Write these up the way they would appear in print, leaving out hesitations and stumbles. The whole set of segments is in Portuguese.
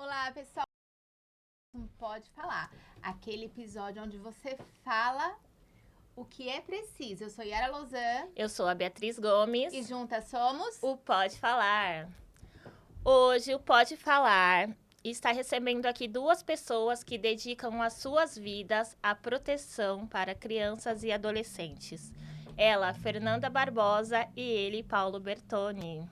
Olá, pessoal. Não pode falar. Aquele episódio onde você fala o que é preciso. Eu sou Yara Lozan. Eu sou a Beatriz Gomes. E juntas somos o Pode Falar. Hoje o Pode Falar está recebendo aqui duas pessoas que dedicam as suas vidas à proteção para crianças e adolescentes. Ela, Fernanda Barbosa, e ele, Paulo Bertoni.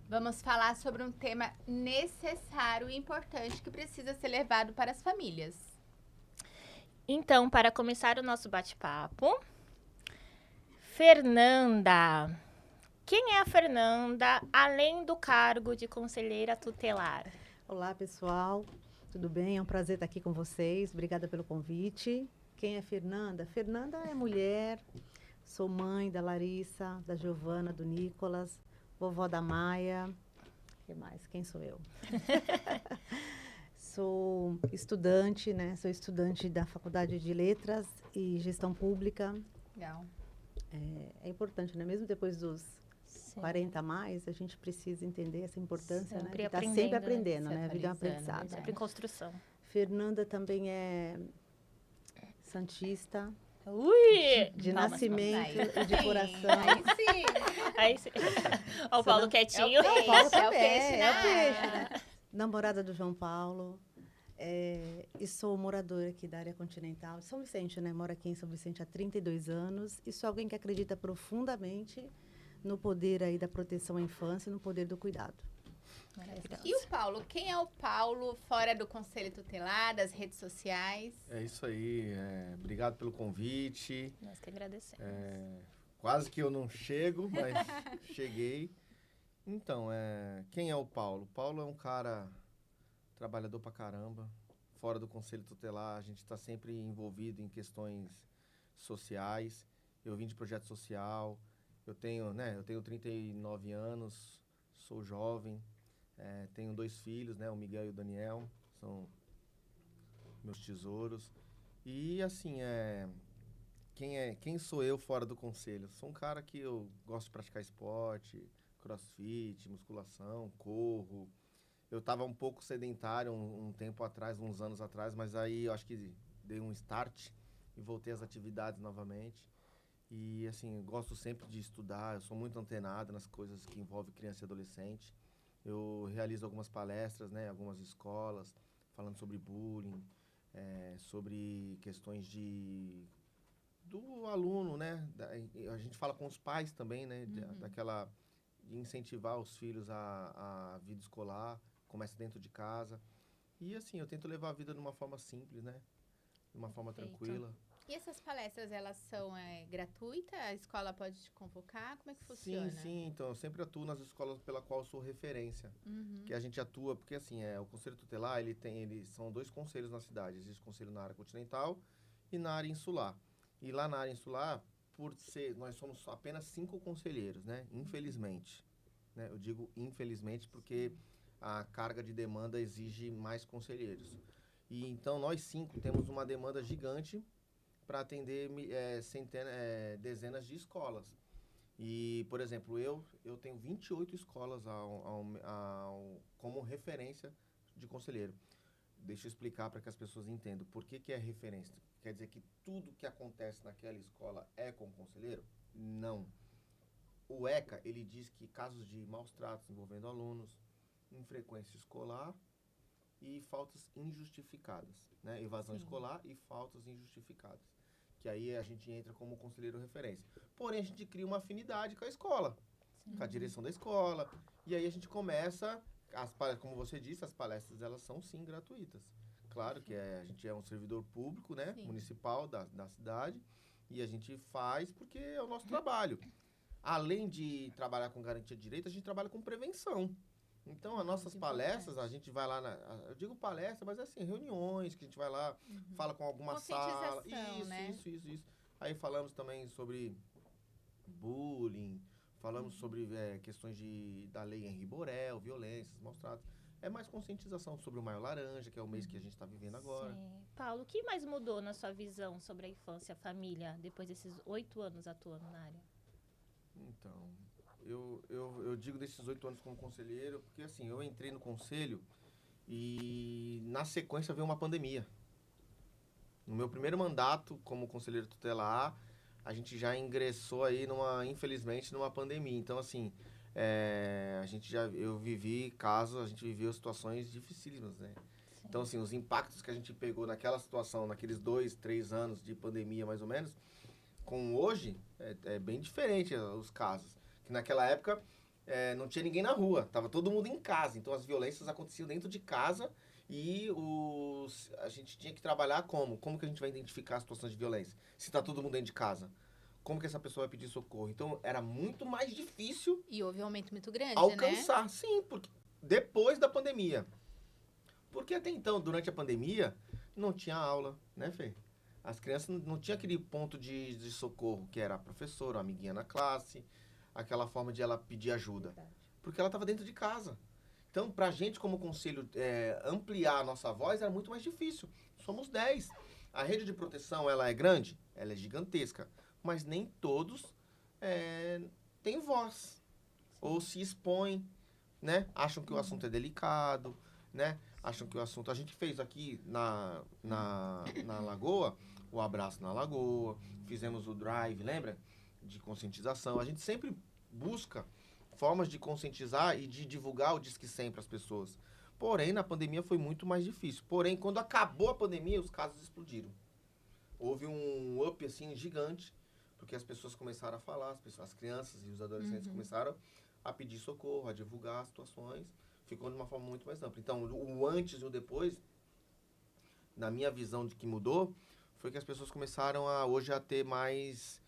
Vamos falar sobre um tema necessário e importante que precisa ser levado para as famílias. Então, para começar o nosso bate-papo, Fernanda. Quem é a Fernanda, além do cargo de conselheira tutelar? Olá, pessoal. Tudo bem? É um prazer estar aqui com vocês. Obrigada pelo convite. Quem é Fernanda? Fernanda é mulher. Sou mãe da Larissa, da Giovana, do Nicolas, vovó da Maia. O que mais? Quem sou eu? Sou estudante, né? Sou estudante da Faculdade de Letras e Gestão Pública. Legal. É importante, né? Mesmo depois dos 40 a mais, a gente precisa entender essa importância, Sempre né? De estar aprendendo, sempre né? aprendendo, Se né? A vida é um atualizando, aprendizado. Sempre em construção. Fernanda também é santista, Ui! de Palmas, nascimento palmas. e de coração. Aí sim. Aí sim. Ó, o Paulo quietinho. É o peixe, Paulo é o também, peixe, né? é o peixe, né? Namorada do João Paulo. E sou moradora aqui da área continental de São Vicente, né? Moro aqui em São Vicente há 32 anos e sou alguém que acredita profundamente no poder aí da proteção à infância e no poder do cuidado. E o Paulo? Quem é o Paulo fora do Conselho Tutelar, das redes sociais? É isso aí. Obrigado pelo convite. Nós que agradecemos. Quase que eu não chego, mas cheguei. Então, quem é o Paulo? O Paulo é um cara trabalhador pra caramba. Fora do Conselho Tutelar, a gente está sempre envolvido em questões sociais. Eu vim de projeto social. Eu tenho 39 anos, sou jovem. Tenho 2 filhos, né? O Miguel e o Daniel. São meus tesouros. E assim, quem sou eu fora do conselho? Sou um cara que eu gosto de praticar esporte, crossfit, musculação, corro. Eu estava um pouco sedentário um tempo atrás, uns anos atrás, mas aí eu acho que dei um start e voltei às atividades novamente. E assim, gosto sempre de estudar, eu sou muito antenado nas coisas que envolvem criança e adolescente. Eu realizo algumas palestras, né, algumas escolas, falando sobre bullying, sobre questões do aluno, né? A gente fala com os pais também, né? De incentivar os filhos à vida escolar, começa dentro de casa. E assim, eu tento levar a vida de uma forma simples, né? De uma forma Perfeito. tranquila. E essas palestras, elas são gratuitas? A escola pode te convocar? Como é que funciona? Sim. Então, eu sempre atuo nas escolas pela qual eu sou referência. Uhum. Que a gente atua, porque assim, o Conselho Tutelar, eles são 2 conselhos na cidade. Existe o conselho na área continental e na área insular. E lá na área insular, nós somos apenas 5 conselheiros, né? Infelizmente. Né? Eu digo infelizmente porque a carga de demanda exige mais conselheiros. E então nós 5 temos uma demanda gigante para atender dezenas de escolas. E, por exemplo, eu tenho 28 escolas como referência de conselheiro. Deixa eu explicar para que as pessoas entendam. Por que é referência? Quer dizer que tudo que acontece naquela escola é com o conselheiro? Não. O ECA, ele diz que casos de maus tratos envolvendo alunos, infrequência escolar e faltas injustificadas, né? Evasão escolar e faltas injustificadas. Que aí a gente entra como conselheiro referência. Porém, a gente cria uma afinidade com a escola, com a direção da escola. E aí a gente começa, como você disse, as palestras elas são sim gratuitas. Claro que a gente é um servidor público, né? Sim. Municipal da cidade. E a gente faz porque é o nosso trabalho. Além de trabalhar com garantia de direito, a gente trabalha com prevenção. Então, as nossas palestras, a gente vai lá, eu digo palestra, mas é assim, reuniões, que a gente vai lá, fala com alguma sala. Isso. Aí falamos também sobre bullying, falamos sobre questões da lei Henri Borel, violências, maus tratos. É mais conscientização sobre o Maio Laranja, que é o mês que a gente está vivendo agora. Sim. Paulo, o que mais mudou na sua visão sobre a infância, a família, depois desses 8 anos atuando na área? Então, eu digo desses 8 anos como conselheiro, porque assim, eu entrei no conselho E na sequência veio uma pandemia. No meu primeiro mandato como conselheiro tutelar, a gente já ingressou aí infelizmente, numa pandemia. Então, assim, eu vivi casos, a gente viveu situações dificílimas, né? Sim. Então, assim, os impactos que a gente pegou naquela situação, naqueles 2, 3 anos de pandemia, mais ou menos, com hoje, é bem diferente os casos. Que naquela época não tinha ninguém na rua, tava todo mundo em casa. Então, as violências aconteciam dentro de casa e a gente tinha que trabalhar como? Como que a gente vai identificar as situações de violência? Se tá todo mundo dentro de casa. Como que essa pessoa vai pedir socorro? Então, era muito mais difícil E houve um aumento muito grande, né? alcançar. Sim, porque depois da pandemia. Porque até então, durante a pandemia, não tinha aula, né, Fê? As crianças não tinham aquele ponto de socorro, que era a professora, a amiguinha na classe, aquela forma de ela pedir ajuda. Porque ela estava dentro de casa. Então, pra gente, como conselho, ampliar a nossa voz era muito mais difícil. Somos 10. A rede de proteção, ela é grande? Ela é gigantesca. Mas nem todos têm voz. Ou se expõem, né? Acham que o assunto é delicado, né? Acham que o assunto... A gente fez aqui na Lagoa, o Abraço na Lagoa, fizemos o Drive, lembra? De conscientização. A gente sempre busca formas de conscientizar e de divulgar o Disque 100 para as pessoas. Porém, na pandemia foi muito mais difícil. Porém, quando acabou a pandemia, os casos explodiram. Houve um up, assim, gigante, porque as pessoas começaram a falar, as crianças e os adolescentes começaram a pedir socorro, a divulgar as situações. Ficou de uma forma muito mais ampla. Então, o antes e o depois, na minha visão de que mudou, foi que as pessoas começaram hoje a ter mais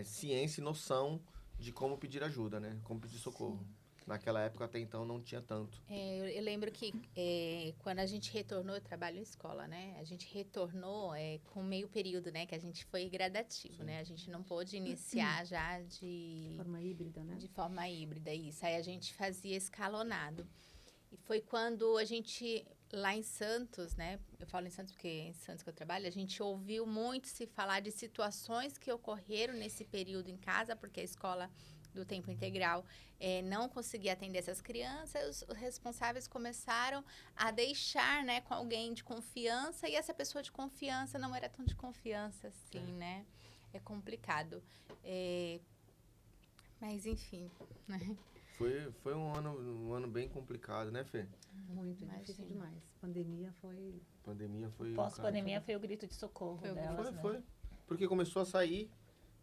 ciência e noção de como pedir ajuda, né? Como pedir socorro. Sim. Naquela época, até então, não tinha tanto. Eu lembro que quando a gente retornou, eu trabalho em escola, né? A gente retornou com meio período, né? Que a gente foi gradativo, sim, né? A gente não pôde iniciar já de forma híbrida, né? De forma híbrida, isso. Aí a gente fazia escalonado. E foi quando a gente, lá em Santos, né? Eu falo em Santos porque é em Santos que eu trabalho, a gente ouviu muito se falar de situações que ocorreram nesse período em casa, porque a escola do tempo integral não conseguia atender essas crianças, os responsáveis começaram a deixar, né, com alguém de confiança, e essa pessoa de confiança não era tão de confiança assim, né? É complicado. Mas, enfim, né? Foi um ano bem complicado, né, Fê? Muito, difícil demais. Pandemia foi... Pós-pandemia foi o grito de socorro delas, né? Foi. Porque começou a sair,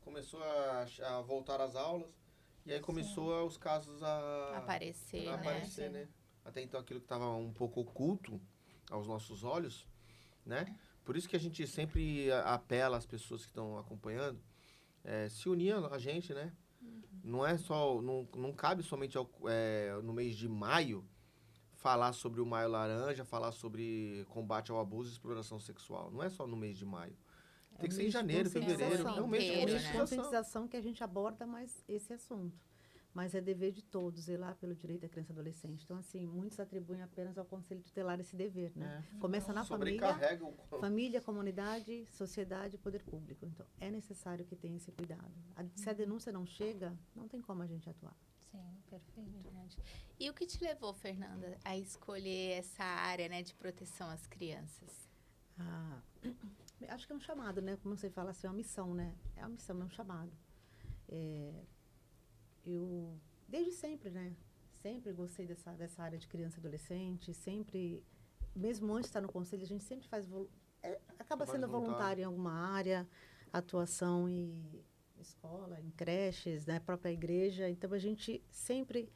começou a voltar às aulas, e aí começou os casos a aparecer, né? Até então aquilo que estava um pouco oculto aos nossos olhos, né? Por isso que a gente sempre apela às pessoas que estão acompanhando, se unir a gente, né? Não é só, não cabe somente no mês de maio falar sobre o Maio Laranja, falar sobre combate ao abuso e exploração sexual. Não é só no mês de maio. Tem que ser em janeiro, fevereiro. É um mês de conscientização que a gente aborda mais esse assunto. Mas é dever de todos zelar pelo direito da criança e adolescente. Então, assim, muitos atribuem apenas ao Conselho Tutelar esse dever, né? Começa na família, comunidade, sociedade e poder público. Então, é necessário que tenha esse cuidado. Se a denúncia não chega, não tem como a gente atuar. Sim, perfeito. E o que te levou, Fernanda, a escolher essa área, né, de proteção às crianças? Acho que é um chamado, né? Como você fala, assim, é uma missão, né? É uma missão, é um chamado. Eu, desde sempre, né? Sempre gostei dessa área de criança e adolescente, sempre, mesmo antes de estar no conselho, a gente sempre acaba sendo voluntário em alguma área, atuação em escola, em creches, né? Própria igreja. Então, a gente sempre,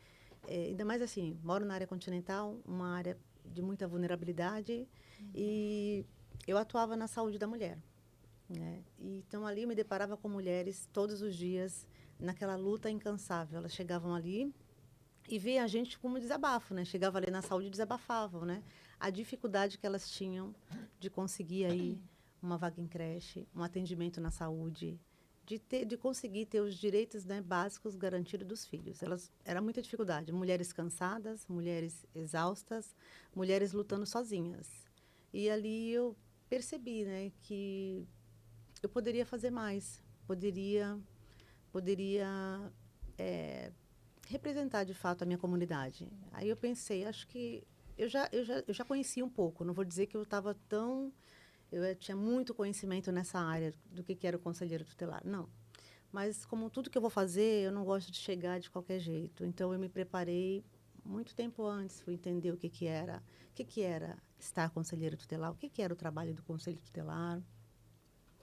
ainda mais assim, moro na área continental, uma área de muita vulnerabilidade, e eu atuava na saúde da mulher, né? Então, ali eu me deparava com mulheres todos os dias, naquela luta incansável. Elas chegavam ali e via a gente como desabafo, né? Chegava ali na saúde e desabafavam, né? A dificuldade que elas tinham de conseguir aí uma vaga em creche, um atendimento na saúde, de conseguir ter os direitos, né, básicos garantidos dos filhos. Era muita dificuldade. Mulheres cansadas, mulheres exaustas, mulheres lutando sozinhas. E ali eu percebi, né, que eu poderia fazer mais, poderia representar de fato a minha comunidade. Aí eu pensei, acho que eu já conhecia um pouco, não vou dizer que eu estava tão... tinha muito conhecimento nessa área do que era o conselheiro tutelar, não. Mas, como tudo que eu vou fazer, eu não gosto de chegar de qualquer jeito. Então, eu me preparei muito tempo antes, fui entender o que era estar conselheiro tutelar, o que era o trabalho do conselho tutelar,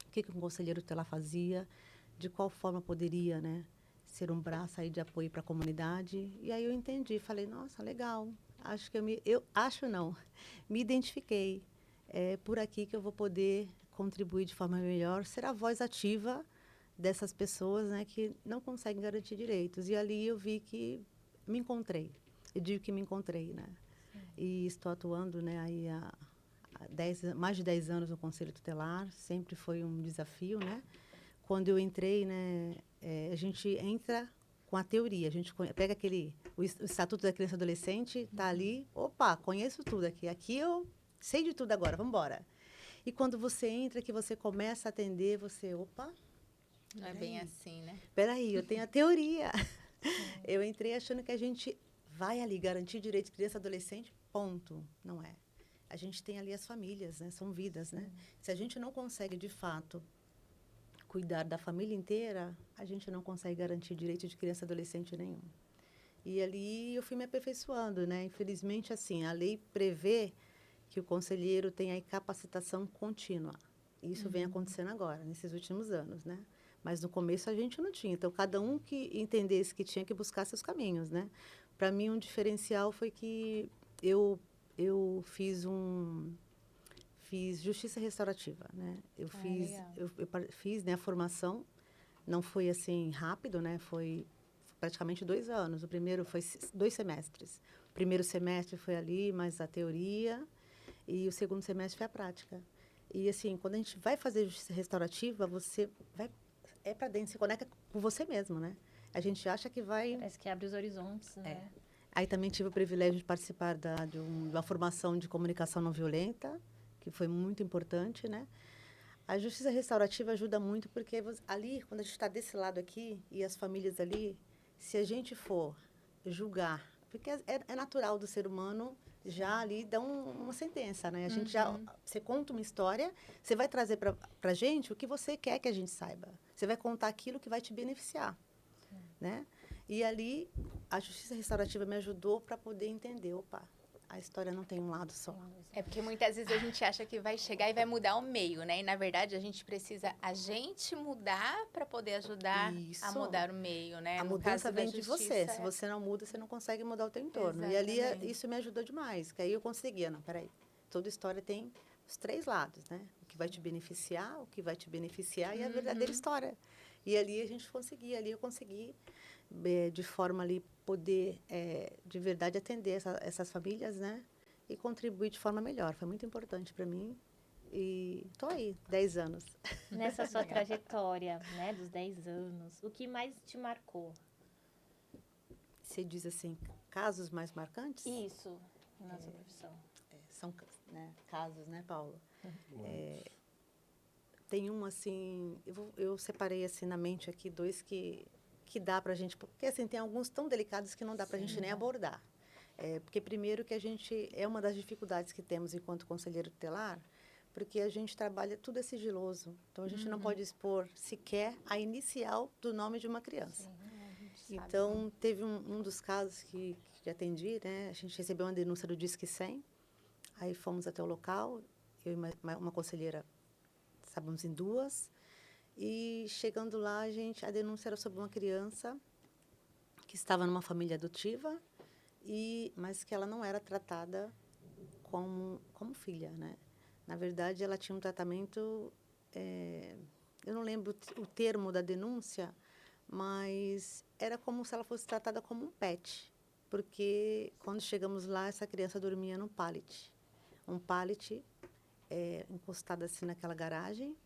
o que um conselheiro tutelar fazia, de qual forma poderia, né, ser um braço aí de apoio para a comunidade. E aí eu entendi, falei, nossa, legal. Acho que me identifiquei. É por aqui que eu vou poder contribuir de forma melhor, ser a voz ativa dessas pessoas, né, que não conseguem garantir direitos. E ali eu vi que me encontrei. Eu digo que me encontrei, né? E estou atuando, né, aí há mais de 10 anos no Conselho Tutelar. Sempre foi um desafio, né? Quando eu entrei, né, a gente entra com a teoria. A gente pega o Estatuto da Criança e Adolescente, está ali, opa, conheço tudo aqui. Aqui eu sei de tudo agora, vamos embora. E quando você entra, que você começa a atender, você, opa... Não é bem assim, né? Peraí, eu tenho a teoria. Eu entrei achando que a gente vai ali garantir direitos de criança e adolescente, ponto. Não é. A gente tem ali as famílias, né? São vidas, né? Se a gente não consegue, de fato, cuidar da família inteira, a gente não consegue garantir direito de criança e adolescente nenhum. E ali eu fui me aperfeiçoando, né? Infelizmente, assim, a lei prevê que o conselheiro tenha aí capacitação contínua. Isso vem acontecendo agora, nesses últimos anos, né? Mas no começo a gente não tinha. Então, cada um que entendesse que tinha que buscar seus caminhos, né? Para mim, um diferencial foi que eu fiz justiça restaurativa, né? Eu fiz, né, a formação. Não foi assim rápido, né? Foi praticamente 2 anos. O primeiro foi 2 semestres. O primeiro semestre foi ali, mais a teoria, e o segundo semestre foi a prática. E assim, quando a gente vai fazer justiça restaurativa, você vai para dentro, se conecta com você mesmo, né? A gente acha que vai... Parece que abre os horizontes, né? Aí também tive o privilégio de participar de uma formação de comunicação não violenta, que foi muito importante, né? A justiça restaurativa ajuda muito porque ali, quando a gente está desse lado aqui e as famílias ali, se a gente for julgar, porque é natural do ser humano já ali dar uma sentença, né? A gente você conta uma história, você vai trazer para a gente o que você quer que a gente saiba. Você vai contar aquilo que vai te beneficiar, né? E ali a justiça restaurativa me ajudou para poder entender, opa, a história não tem um lado só. É porque muitas vezes a gente acha que vai chegar e vai mudar o meio, né? E, na verdade, a gente precisa mudar para poder ajudar a mudar o meio, né? A No mudança caso da vem de você. justiça, Se você não muda, você não consegue mudar o teu entorno. Exatamente. E ali isso me ajudou demais. Que aí eu conseguia, não, peraí. Toda história tem os 3 lados, né? O que vai te beneficiar, e a verdadeira história. E ali eu consegui, de forma ali, poder, de verdade, atender essas famílias, né? E contribuir de forma melhor. Foi muito importante para mim. E estou aí, 10 anos. Nessa sua trajetória, né, dos 10 anos, o que mais te marcou? Você diz assim, casos mais marcantes? Isso, na sua profissão. São, né, casos, né, Paulo? Tem um, assim, eu separei, assim, na mente aqui 2 que dá para a gente... Porque, assim, tem alguns tão delicados que não dá para a gente nem abordar. Porque, primeiro, que a gente... É uma das dificuldades que temos enquanto conselheiro tutelar, porque a gente trabalha, tudo é sigiloso. Então, a gente não pode expor sequer a inicial do nome de uma criança. Então, teve um dos casos que atendi, né? A gente recebeu uma denúncia do Disque 100. Aí fomos até o local, eu e uma conselheira, estávamos em 2. E chegando lá, a denúncia era sobre uma criança que estava numa família adotiva, mas que ela não era tratada como filha, né? Na verdade, ela tinha um tratamento, eu não lembro o termo da denúncia, mas era como se ela fosse tratada como um pet, porque quando chegamos lá, essa criança dormia num pallet. Um pallet encostado assim naquela garagem.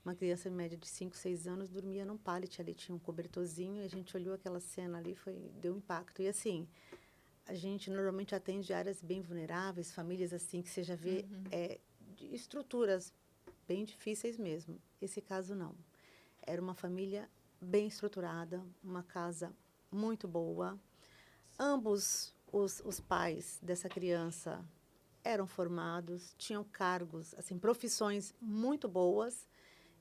Uma criança em média de 5, 6 anos dormia num pallet ali, tinha um cobertorzinho, e a gente olhou aquela cena ali, deu um impacto. E assim, a gente normalmente atende áreas bem vulneráveis, famílias assim, que você já vê de estruturas bem difíceis mesmo. Esse caso não. Era uma família bem estruturada, uma casa muito boa. Ambos os pais dessa criança eram formados, tinham cargos, assim, profissões muito boas,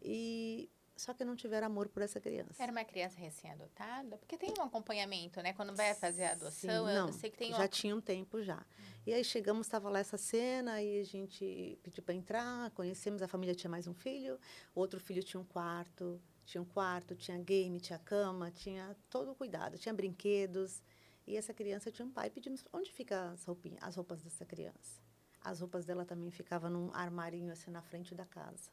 e só que não tiveram amor por essa criança. Era uma criança recém-adotada? Porque tem um acompanhamento, né? Quando vai fazer a adoção, Sim, não, eu sei que tem já tinha um tempo já. E aí chegamos, estava lá essa cena, e a gente pediu para entrar, conhecemos, a família tinha mais um filho, outro filho tinha um quarto, tinha game, tinha cama, tinha todo o cuidado, tinha brinquedos. E essa criança tinha um pai, pedimos, onde ficam as roupas dessa criança? As roupas dela também ficavam num armarinho assim na frente da casa.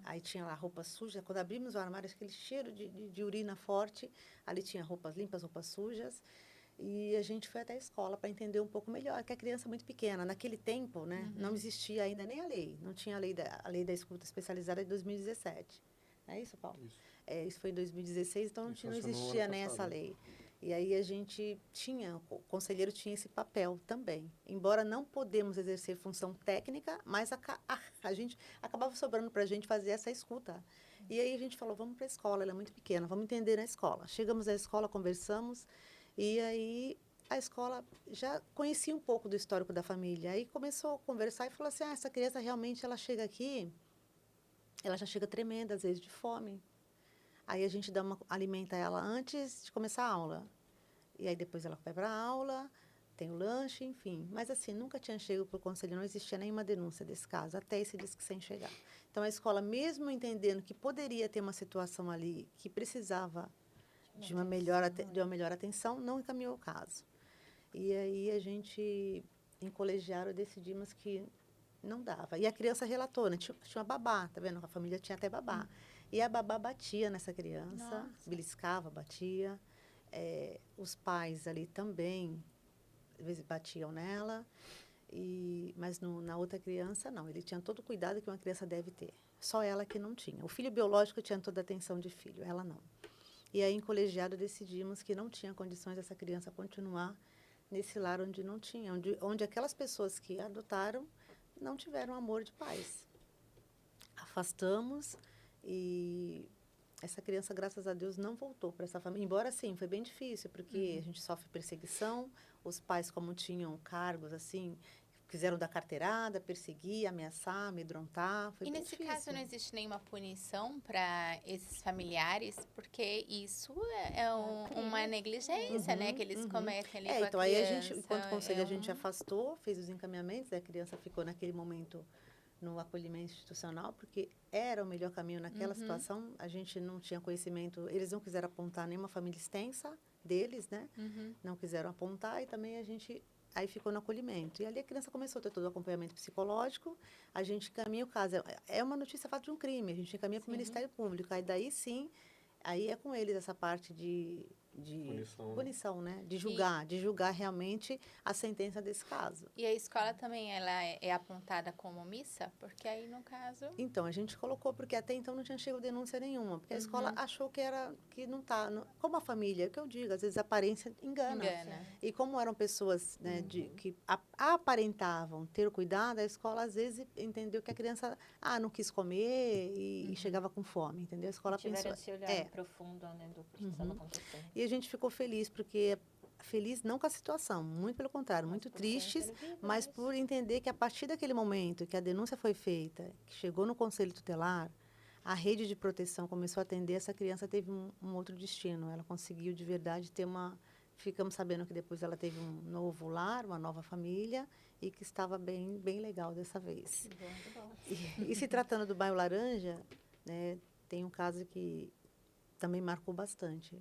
Aí tinha lá roupa suja. Quando abrimos o armário, aquele cheiro de urina forte. Ali tinha roupas limpas, roupas sujas. E a gente foi até a escola para entender um pouco melhor, que a criança é muito pequena. Naquele tempo, né, não existia ainda nem a lei. Não tinha a lei da escuta especializada de 2017. Não é isso, Paulo? Isso. Isso foi em 2016, então Isso não funcionou existia ano nem essa passado. lei. E aí a gente o conselheiro tinha esse papel também. Embora não podemos exercer função técnica, mas a gente acabava sobrando para a gente fazer essa escuta. E aí a gente falou, vamos para a escola, ela é muito pequena, vamos entender na escola. Chegamos à escola, conversamos, e aí a escola já conhecia um pouco do histórico da família. Aí começou a conversar e falou assim, essa criança realmente, ela chega aqui, ela já chega tremenda, às vezes, de fome. Aí a gente alimenta ela antes de começar a aula. E aí depois ela vai para a aula, tem o lanche, enfim. Mas assim, nunca tinha chegado para o conselho, não existia nenhuma denúncia desse caso, até esse disque sem chegar. Então a escola, mesmo entendendo que poderia ter uma situação ali que precisava de uma melhor atenção, não encaminhou o caso. E aí a gente, em colegiado, decidimos que não dava. E a criança relatou, né? Tinha uma babá, tá vendo? A família tinha até babá. E a babá batia nessa criança, Nossa. beliscava, batia. Os pais ali também, às vezes, batiam nela. Mas na outra criança, não. Ele tinha todo o cuidado que uma criança deve ter. Só ela que não tinha. O filho biológico tinha toda a atenção de filho, ela não. E aí, em colegiado, decidimos que não tinha condições dessa criança continuar nesse lar onde não tinha, onde aquelas pessoas que adotaram não tiveram amor de pais. Afastamos e essa criança, graças a Deus, não voltou para essa família. Embora, sim, foi bem difícil, porque a gente sofre perseguição, os pais, como tinham cargos, assim, quiseram dar carteirada, perseguir, ameaçar, amedrontar, foi E bem nesse difícil. caso não existe nenhuma punição para esses familiares, porque isso é uma negligência, né, que eles cometem ali com a Então criança. aí a gente, enquanto conselho, a gente um- afastou, fez os encaminhamentos, a criança ficou naquele momento no acolhimento institucional, porque era o melhor caminho naquela situação. A gente não tinha conhecimento, eles não quiseram apontar nenhuma família extensa deles, né? Não quiseram apontar e também a gente aí ficou no acolhimento. E ali a criança começou a ter todo o acompanhamento psicológico, a gente encaminha o caso. É uma notícia fato de um crime, a gente encaminha para o Ministério Público. Aí daí sim, aí é com eles essa parte de punição, né? De julgar realmente a sentença desse caso. E a escola também ela é apontada como omissa? Porque aí, no caso... Então, a gente colocou, porque até então não tinha chegado denúncia nenhuma, porque a escola achou que não está. Como a família, é o que eu digo, às vezes a aparência engana. E como eram pessoas, né, que aparentavam ter o cuidado, a escola às vezes entendeu que a criança não quis comer e chegava com fome, entendeu? A escola Tiveram pensou. esse olhar profundo, né, do que estava acontecendo. E a gente ficou feliz, porque feliz não com a situação, muito pelo contrário, muito tristes, mas por entender que a partir daquele momento que a denúncia foi feita, que chegou no Conselho Tutelar, a rede de proteção começou a atender, essa criança teve um outro destino. Ela conseguiu, de verdade, ter uma... Ficamos sabendo que depois ela teve um novo lar, uma nova família, e que estava bem, bem legal dessa vez. Que bom. E se tratando do bairro Laranja, né, tem um caso que também marcou bastante.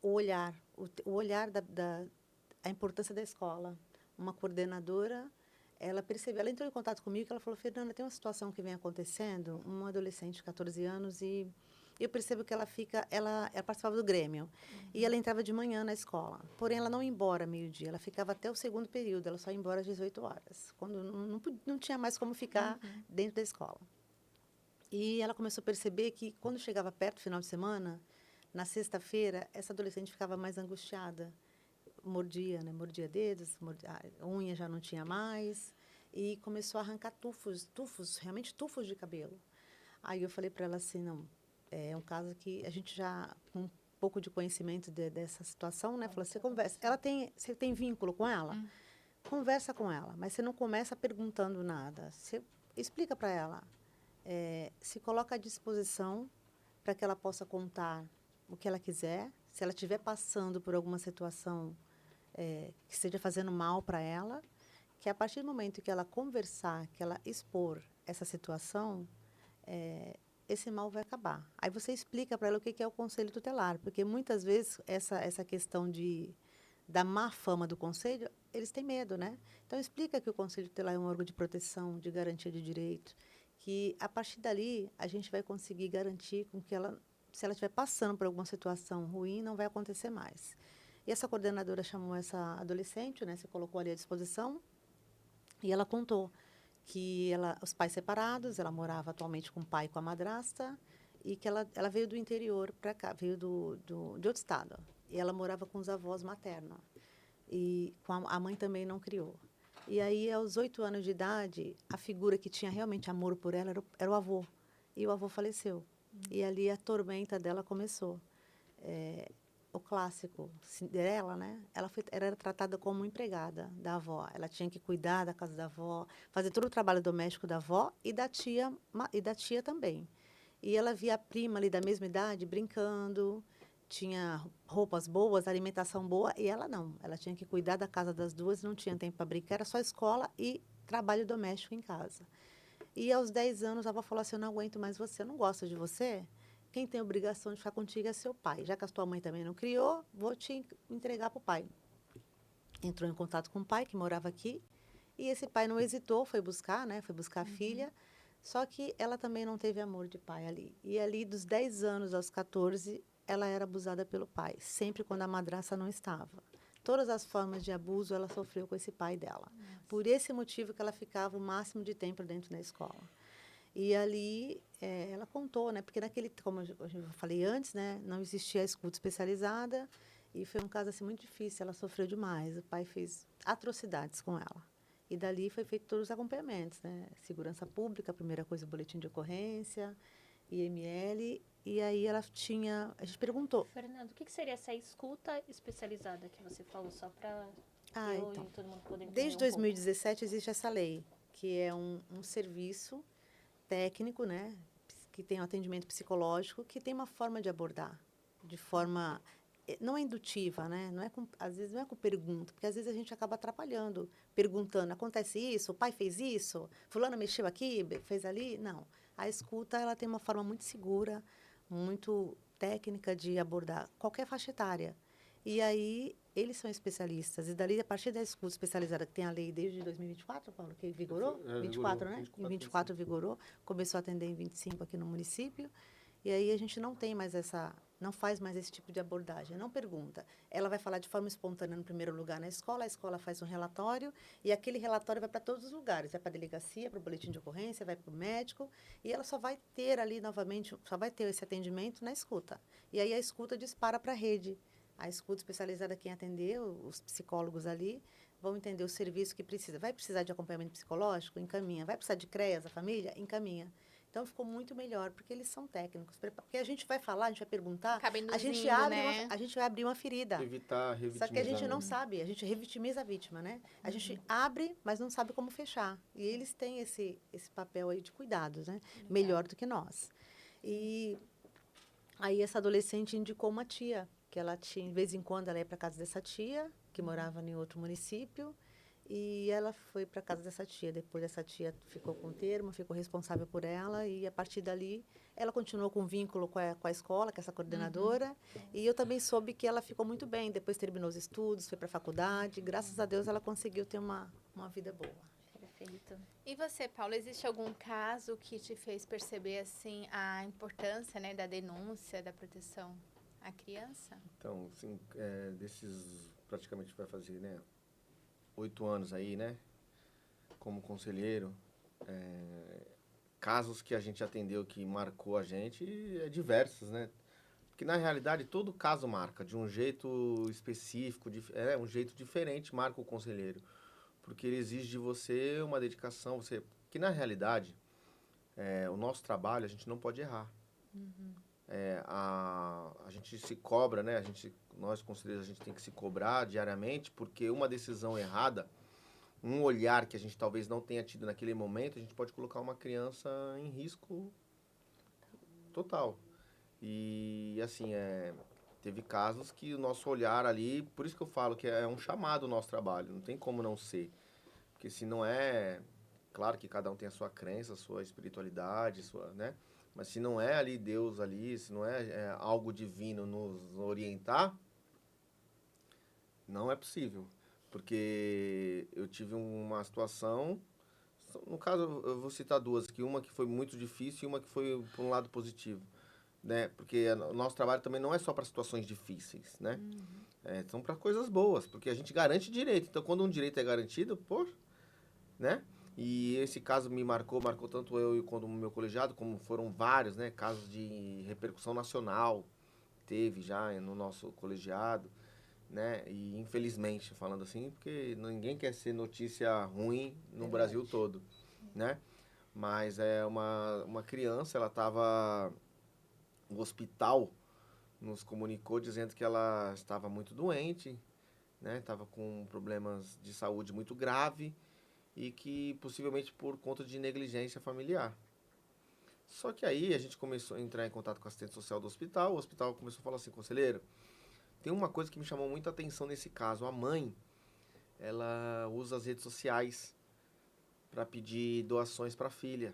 O olhar a importância da escola. Uma coordenadora, ela percebeu, ela entrou em contato comigo e ela falou, Fernanda, tem uma situação que vem acontecendo, uma adolescente de 14 anos, e eu percebo que ela participava do Grêmio, e ela entrava de manhã na escola, porém ela não ia embora meio-dia, ela ficava até o segundo período, ela só ia embora às 18 horas, quando não tinha mais como ficar dentro da escola. E ela começou a perceber que, quando chegava perto do final de semana, na sexta-feira, essa adolescente ficava mais angustiada. Mordia, né? Mordia dedos, a unha já não tinha mais. E começou a arrancar realmente tufos de cabelo. Aí eu falei para ela assim, não, é um caso que a gente já, com pouco de conhecimento dessa situação, né? Falou, você conversa. Você tem vínculo com ela? Conversa com ela, mas você não começa perguntando nada. Você explica para ela. Se coloca à disposição para que ela possa contar o que ela quiser. Se ela estiver passando por alguma situação que esteja fazendo mal para ela, que a partir do momento que ela conversar, que ela expor essa situação, esse mal vai acabar. Aí você explica para ela o que é o conselho tutelar, porque muitas vezes essa questão da má fama do conselho, eles têm medo, né? Então explica que o conselho tutelar é um órgão de proteção, de garantia de direito, que a partir dali a gente vai conseguir garantir com que ela, se ela estiver passando por alguma situação ruim, não vai acontecer mais. E essa coordenadora chamou essa adolescente, né? Se colocou ali à disposição e ela contou que os pais separados, ela morava atualmente com o pai e com a madrasta, e que ela veio do interior para cá, veio de outro estado. E ela morava com os avós maternos. E a mãe também não criou. E aí, aos 8 anos de idade, a figura que tinha realmente amor por ela era o avô. E o avô faleceu. E ali a tormenta dela começou. O clássico, Cinderela, né? Ela era tratada como empregada da avó. Ela tinha que cuidar da casa da avó, fazer todo o trabalho doméstico da avó e da tia também. E ela via a prima ali da mesma idade brincando, tinha roupas boas, alimentação boa, e ela não. Ela tinha que cuidar da casa das duas, não tinha tempo para brincar, era só escola e trabalho doméstico em casa. E aos 10 anos a avó falou assim: eu não aguento mais você, eu não gosto de você. Quem tem a obrigação de ficar contigo é seu pai. Já que a tua mãe também não criou, vou te entregar para o pai. Entrou em contato com o pai, que morava aqui, e esse pai não hesitou, foi buscar, né? Foi buscar a filha, só que ela também não teve amor de pai ali. E ali, dos 10 anos aos 14, ela era abusada pelo pai, sempre quando a madrasta não estava. Todas as formas de abuso ela sofreu com esse pai dela. Nossa. Por esse motivo que ela ficava o máximo de tempo dentro da escola. E ali ela contou, né? Porque como eu falei antes, né? Não existia a escuta especializada e foi um caso assim muito difícil. Ela sofreu demais. O pai fez atrocidades com ela. E dali foi feito todos os acompanhamentos, né? Segurança pública, a primeira coisa, o boletim de ocorrência, IML. E aí a gente perguntou. Fernando, o que seria essa escuta especializada que você falou, só para então, e todo mundo poder entender desde 2017 existe essa lei, que é um serviço técnico, né, que tem um atendimento psicológico, que tem uma forma de abordar, de forma não é indutiva, né? Às vezes não é com pergunta, porque às vezes a gente acaba atrapalhando, perguntando: acontece isso? O pai fez isso? Fulano mexeu aqui, fez ali? Não. A escuta ela tem uma forma muito segura, muito técnica de abordar qualquer faixa etária. E aí eles são especialistas. E dali, a partir da escuta especializada, que tem a lei desde 2024, Paulo, que vigorou? 24, né? Em 24 vigorou. Começou a atender em 25 aqui no município. E aí a gente não tem mais não faz mais esse tipo de abordagem, não pergunta. Ela vai falar de forma espontânea no primeiro lugar na escola, a escola faz um relatório e aquele relatório vai para todos os lugares, vai para a delegacia, para o boletim de ocorrência, vai para o médico e ela só vai ter ali novamente, só vai ter esse atendimento na escuta. E aí a escuta dispara para a rede. A escuta especializada, quem atender, os psicólogos ali, vão entender o serviço que precisa. Vai precisar de acompanhamento psicológico? Encaminha. Vai precisar de CREAS, a família? Encaminha. Então, ficou muito melhor, porque eles são técnicos. Porque a gente vai falar, a gente vai perguntar, a gente vai abrir uma ferida. Evitar revitimizar. Só que a gente não sabe, a gente revitimiza a vítima, né? A gente abre, mas não sabe como fechar. E eles têm esse papel aí de cuidados, né? Melhor do que nós. E aí essa adolescente indicou uma tia, que ela tinha, de vez em quando, ela ia para casa dessa tia, que morava em outro município, e ela foi para casa dessa tia. Depois, essa tia ficou com o termo, ficou responsável por ela, e a partir dali, ela continuou com vínculo com a escola, com essa coordenadora, e eu também soube que ela ficou muito bem. Depois terminou os estudos, foi para a faculdade, graças a Deus ela conseguiu ter uma vida boa. Perfeito. E você, Paulo, existe algum caso que te fez perceber, assim, a importância, né, da denúncia, da proteção à criança? Então, assim, desses praticamente vai fazer, né, 8 anos aí, né, como conselheiro, casos que a gente atendeu que marcou a gente diversos, né? Porque, na realidade, todo caso marca de um jeito específico, um jeito diferente marca o conselheiro. Porque ele exige de você uma dedicação, que, na realidade, o nosso trabalho, a gente não pode errar. A gente se cobra, né? Nós, conselheiros, a gente tem que se cobrar diariamente, porque uma decisão errada, um olhar que a gente talvez não tenha tido naquele momento, a gente pode colocar uma criança em risco total. E, assim, teve casos que o nosso olhar ali, por isso que eu falo que é um chamado o nosso trabalho, não tem como não ser. Porque se não é, claro que cada um tem a sua crença, a sua espiritualidade, né? Mas se não é ali Deus ali, se não é algo divino nos orientar, não é possível. Porque eu tive uma situação, no caso eu vou citar duas, que uma que foi muito difícil e uma que foi por um lado positivo, né? Porque o nosso trabalho também não é só para situações difíceis, né? São para coisas boas, porque a gente garante direito. Então, quando um direito é garantido, pô, né? E esse caso marcou tanto eu e quanto o meu colegiado, como foram vários, né? Casos de repercussão nacional, teve já no nosso colegiado, né? E infelizmente, falando assim, porque ninguém quer ser notícia ruim no Brasil todo, né? Mas uma criança, ela estava no hospital, nos comunicou dizendo que ela estava muito doente, né? Estava com problemas de saúde muito grave e que possivelmente por conta de negligência familiar. Só que aí a gente começou a entrar em contato com a assistente social do hospital, o hospital começou a falar assim, conselheiro, tem uma coisa que me chamou muita atenção nesse caso, a mãe, ela usa as redes sociais para pedir doações para a filha,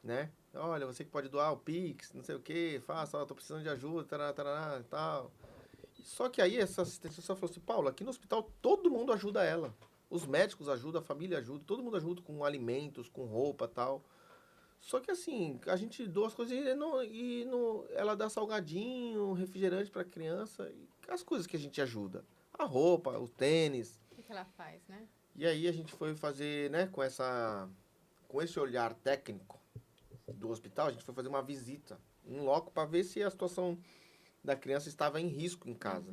né? Olha, você que pode doar o Pix, não sei o que, faça, ó, tô precisando de ajuda, tarará, tarará, e tal. Só que aí essa assistente social falou assim, Paulo, aqui no hospital todo mundo ajuda ela. Os médicos ajudam, a família ajuda, todo mundo ajuda com alimentos, com roupa e tal. Só que assim, a gente doa as coisas ela dá salgadinho, refrigerante pra criança, e as coisas que a gente ajuda. A roupa, o tênis. O que que ela faz, né? E aí a gente foi fazer, né, com esse olhar técnico do hospital, a gente foi fazer uma visita em loco para ver se a situação da criança estava em risco em casa,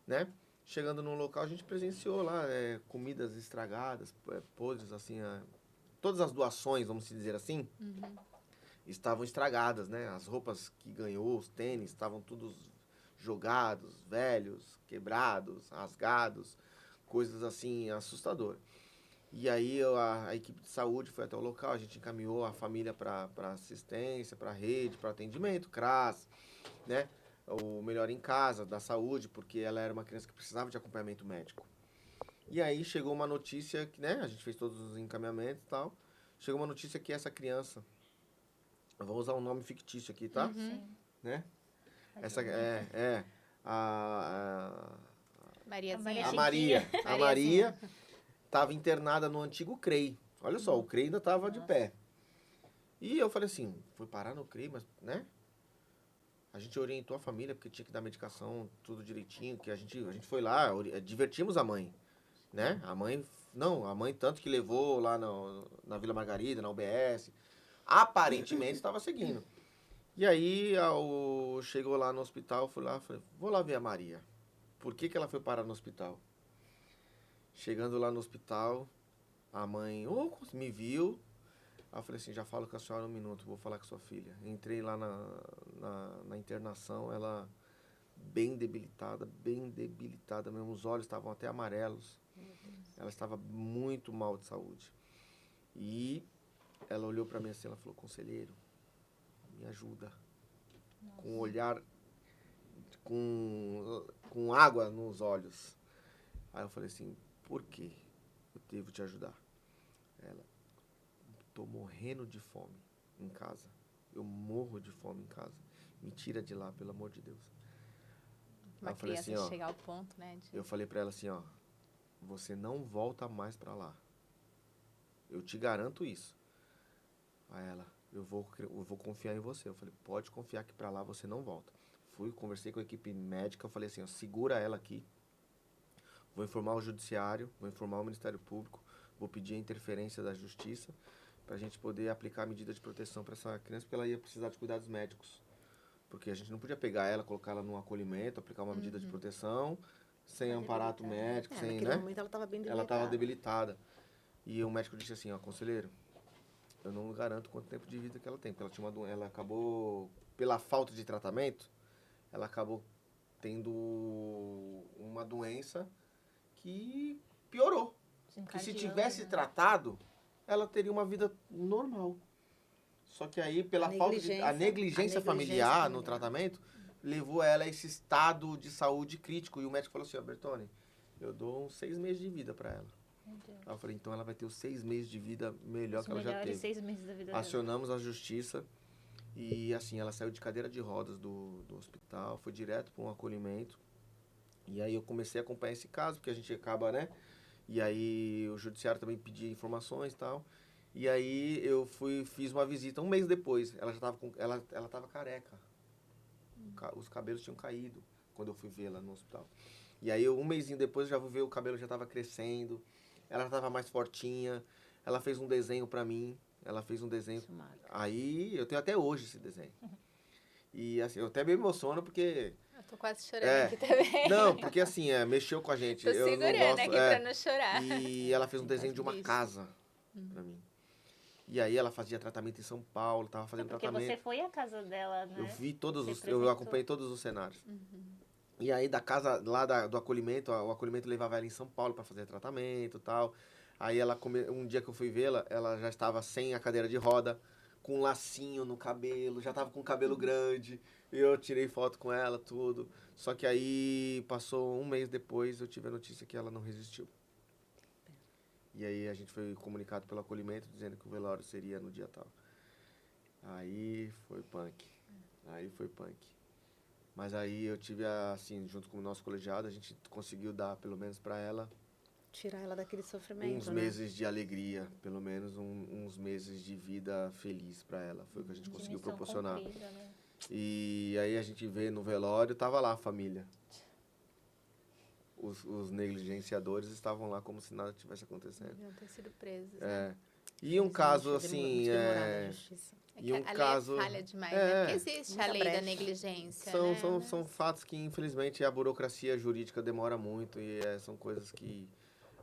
né? Chegando no local, a gente presenciou lá comidas estragadas, podres, assim, todas as doações, vamos dizer assim, estavam estragadas, né? As roupas que ganhou, os tênis, estavam todos jogados, velhos, quebrados, rasgados, coisas assim assustadoras. E aí a equipe de saúde foi até o local, a gente encaminhou a família para assistência, para rede, para atendimento, CRAS, né? O Melhor em Casa, da saúde, porque ela era uma criança que precisava de acompanhamento médico. E aí chegou uma notícia que, né, a gente fez todos os encaminhamentos e tal, chegou uma notícia que essa criança, eu vou usar um nome fictício aqui, tá? Sim. Né? Essa Mariazinha. A a Maria. A Mariazinha. Maria estava internada no antigo CREI. Olha só, o CREI ainda estava de pé. E eu falei assim, foi parar no CREI, mas, né? A gente orientou a família, porque tinha que dar medicação, tudo direitinho, que a gente foi lá, divertimos a mãe, né? A mãe tanto que levou lá na Vila Margarida, na UBS, aparentemente estava seguindo. E aí, chegou lá no hospital, fui lá, falei, vou lá ver a Maria. Por que ela foi parar no hospital? Chegando lá no hospital, a mãe me viu. Aí eu falei assim, já falo com a senhora um minuto, vou falar com a sua filha. Entrei lá na internação, ela bem debilitada mesmo. Os olhos estavam até amarelos. Ela estava muito mal de saúde. E ela olhou para mim assim, ela falou, conselheiro, me ajuda. Com um olhar, com água nos olhos. Aí eu falei assim, por que eu devo te ajudar? Ela, tô morrendo de fome em casa. Eu morro de fome em casa. Me tira de lá, pelo amor de Deus. Uma eu falei criança assim, ó, chegar ao ponto, né? eu falei pra ela assim, ó, você não volta mais pra lá. Eu te garanto isso. Aí ela, eu vou confiar em você. Eu falei, pode confiar que pra lá você não volta. Fui, conversei com a equipe médica, eu falei assim, ó, segura ela aqui. Vou informar o judiciário, vou informar o Ministério Público, vou pedir a interferência da Justiça para a gente poder aplicar a medida de proteção para essa criança, porque ela ia precisar de cuidados médicos. Porque a gente não podia pegar ela, colocar ela num acolhimento, aplicar uma medida de proteção, sem amparato médico, sem, naquele né? momento ela estava bem Ela estava debilitada. debilitada. E o médico disse assim, ó, conselheiro, eu não garanto quanto tempo de vida que ela tem. Porque ela tinha ela acabou, pela falta de tratamento, ela acabou tendo uma doença que piorou. Que se tivesse tratado, ela teria uma vida normal. Só que aí, pela a negligência familiar no tratamento, levou ela a esse estado de saúde crítico. E o médico falou assim, Bertone, eu dou uns 6 meses de vida para ela. Aí eu falei, então ela vai ter os 6 meses de vida melhor que ela já teve. 6 meses da vida dela. Acionamos a justiça e assim, ela saiu de cadeira de rodas do hospital, foi direto para um acolhimento. E aí eu comecei a acompanhar esse caso, porque a gente acaba, né? E aí o judiciário também pedia informações e tal. E aí eu fiz uma visita um mês depois. Ela já tava ela tava careca. Os cabelos tinham caído quando eu fui vê-la no hospital. E aí um mêsinho depois eu já fui ver, o cabelo já tava crescendo. Ela já tava mais fortinha. Ela fez um desenho pra mim. Ela fez um desenho. Aí eu tenho até hoje esse desenho. E assim, eu até me emociono porque... Eu tô quase chorando aqui também. Não, porque assim, mexeu com a gente. Tô segurando aqui pra não chorar. E ela fez um desenho de uma casa pra mim. E aí ela fazia tratamento em São Paulo, tava fazendo tratamento. Porque você foi à casa dela, né? Eu vi eu acompanhei todos os cenários. E aí da casa, lá do acolhimento, o acolhimento levava ela em São Paulo para fazer tratamento e tal. Aí um dia que eu fui vê-la, ela já estava sem a cadeira de roda, com um lacinho no cabelo, já estava com o cabelo grande. Eu tirei foto com ela, tudo. Só que aí, passou um mês depois, eu tive a notícia que ela não resistiu. E aí a gente foi comunicado pelo acolhimento, dizendo que o velório seria no dia tal. Aí foi punk. Mas aí eu tive, assim, junto com o nosso colegiado, a gente conseguiu dar, pelo menos para ela... Tirar ela daquele sofrimento, uns meses de alegria, pelo menos uns meses de vida feliz para ela. Foi o que a gente conseguiu proporcionar. Cumprida, né? E aí a gente vê no velório, tava lá a família. Os negligenciadores estavam lá como se nada tivesse acontecendo. Deviam ter sido presos. Né? E um caso assim... E um caso... é falha demais, né? Porque existe a lei da negligência, São fatos que, infelizmente, a burocracia jurídica demora muito e são coisas que...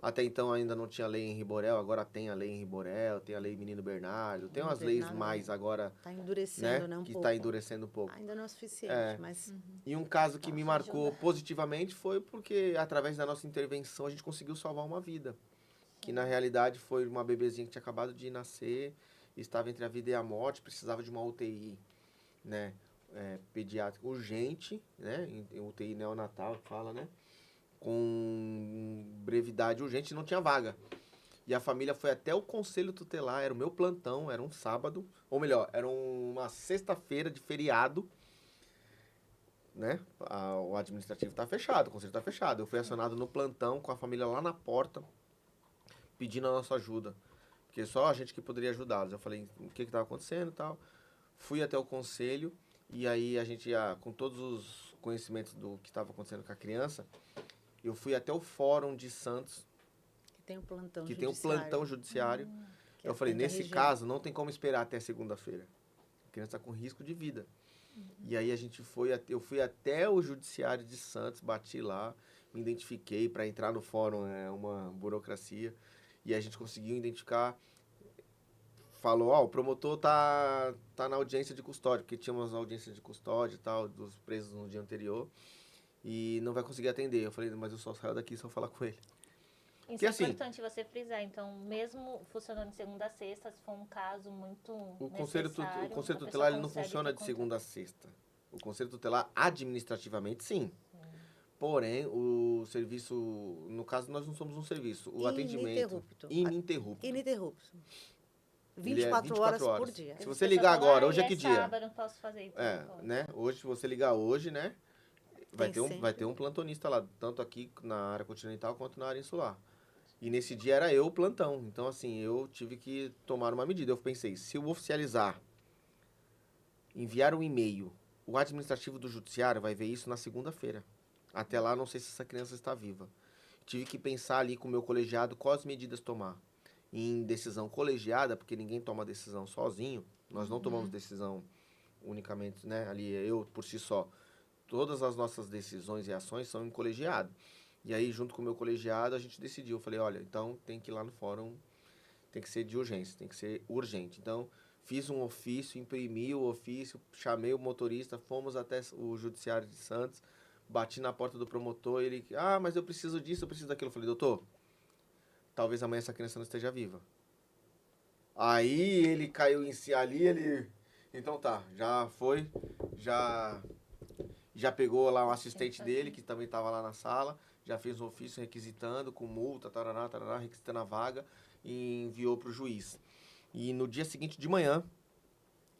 Até então ainda não tinha lei em Riborel, agora tem a lei em Riborel, tem a lei Menino Bernardo, tem umas leis mais agora... Está endurecendo, né? Que está endurecendo um pouco. Ainda não é o suficiente, mas... E um caso que me marcou positivamente foi porque, através da nossa intervenção, a gente conseguiu salvar uma vida. Que, na realidade, foi uma bebezinha que tinha acabado de nascer, estava entre a vida e a morte, precisava de uma UTI, né? Pediátrica urgente, né? Em UTI neonatal, que fala, né? Com brevidade urgente, não tinha vaga. E a família foi até o conselho tutelar, era o meu plantão, era um sábado, ou melhor, era uma sexta-feira de feriado, né? O administrativo tá fechado, o conselho tá fechado. Eu fui acionado no plantão com a família lá na porta, pedindo a nossa ajuda, porque só a gente que poderia ajudá-los. Eu falei o que estava acontecendo e tal. Fui até o conselho, e aí a gente, com todos os conhecimentos do que estava acontecendo com a criança, eu fui até o Fórum de Santos, que tem um plantão judiciário. Eu falei, nesse caso, não tem como esperar até segunda-feira. A criança está com risco de vida. E aí eu fui até o judiciário de Santos, bati lá, me identifiquei para entrar no fórum, é uma burocracia. E a gente conseguiu identificar, falou, o promotor tá na audiência de custódia, porque tinha umas audiências de custódia e tal, dos presos no dia anterior. E não vai conseguir atender. Eu falei, mas eu só saio daqui se eu falar com ele. Isso é importante você frisar. Então, mesmo funcionando de segunda a sexta, se for um caso muito necessário... O Conselho Tutelar ele não funciona de segunda a sexta. O Conselho Tutelar, administrativamente, sim. Porém, o serviço... No caso, nós não somos um serviço. O atendimento... Ininterrupto. 24 horas por dia. Se você ligar agora, hoje é que dia? Sábado, não posso fazer, então né? Hoje, se você ligar hoje, né? Vai ter um plantonista lá, tanto aqui na área continental quanto na área insular. E nesse dia era eu o plantão. Então, assim, eu tive que tomar uma medida. Eu pensei, se eu oficializar, enviar um e-mail, o administrativo do judiciário vai ver isso na segunda-feira. Até lá, não sei se essa criança está viva. Tive que pensar ali com o meu colegiado quais medidas tomar. Em decisão colegiada, porque ninguém toma decisão sozinho. Nós não tomamos decisão unicamente, né? Ali, eu por si só. Todas as nossas decisões e ações são em colegiado. E aí, junto com o meu colegiado, a gente decidiu. Eu falei, olha, então tem que ir lá no fórum tem que ser de urgência, tem que ser urgente. Então, fiz um ofício, imprimi o ofício, chamei o motorista, fomos até o Judiciário de Santos, bati na porta do promotor, ele, mas eu preciso disso, eu preciso daquilo. Eu falei, doutor, talvez amanhã essa criança não esteja viva. Aí ele caiu em si ali, então tá, já foi, já pegou lá um assistente dele, que também estava lá na sala, já fez um ofício requisitando, com multa, tarará, requisitando a vaga, e enviou para o juiz. E no dia seguinte de manhã,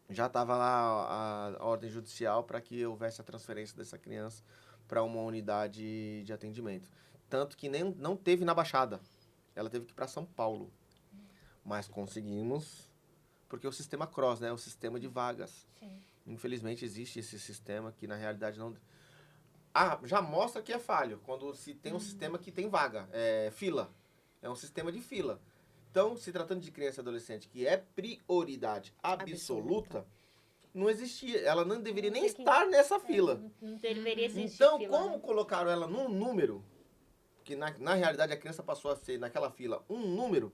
já estava lá a ordem judicial para que houvesse a transferência dessa criança para uma unidade de atendimento. Tanto que não teve na Baixada, ela teve que ir para São Paulo. Mas conseguimos, porque o sistema CROSS, né? O sistema de vagas. Sim. Infelizmente existe esse sistema que na realidade não... já mostra que é falho, quando se tem um sistema que tem vaga, fila. É um sistema de fila. Então, se tratando de criança e adolescente, que é prioridade absoluta, não existia, ela não deveria nem estar nessa fila. Não deveria existir Então, fila, como né? colocaram ela num número, que na realidade a criança passou a ser, naquela fila, um número,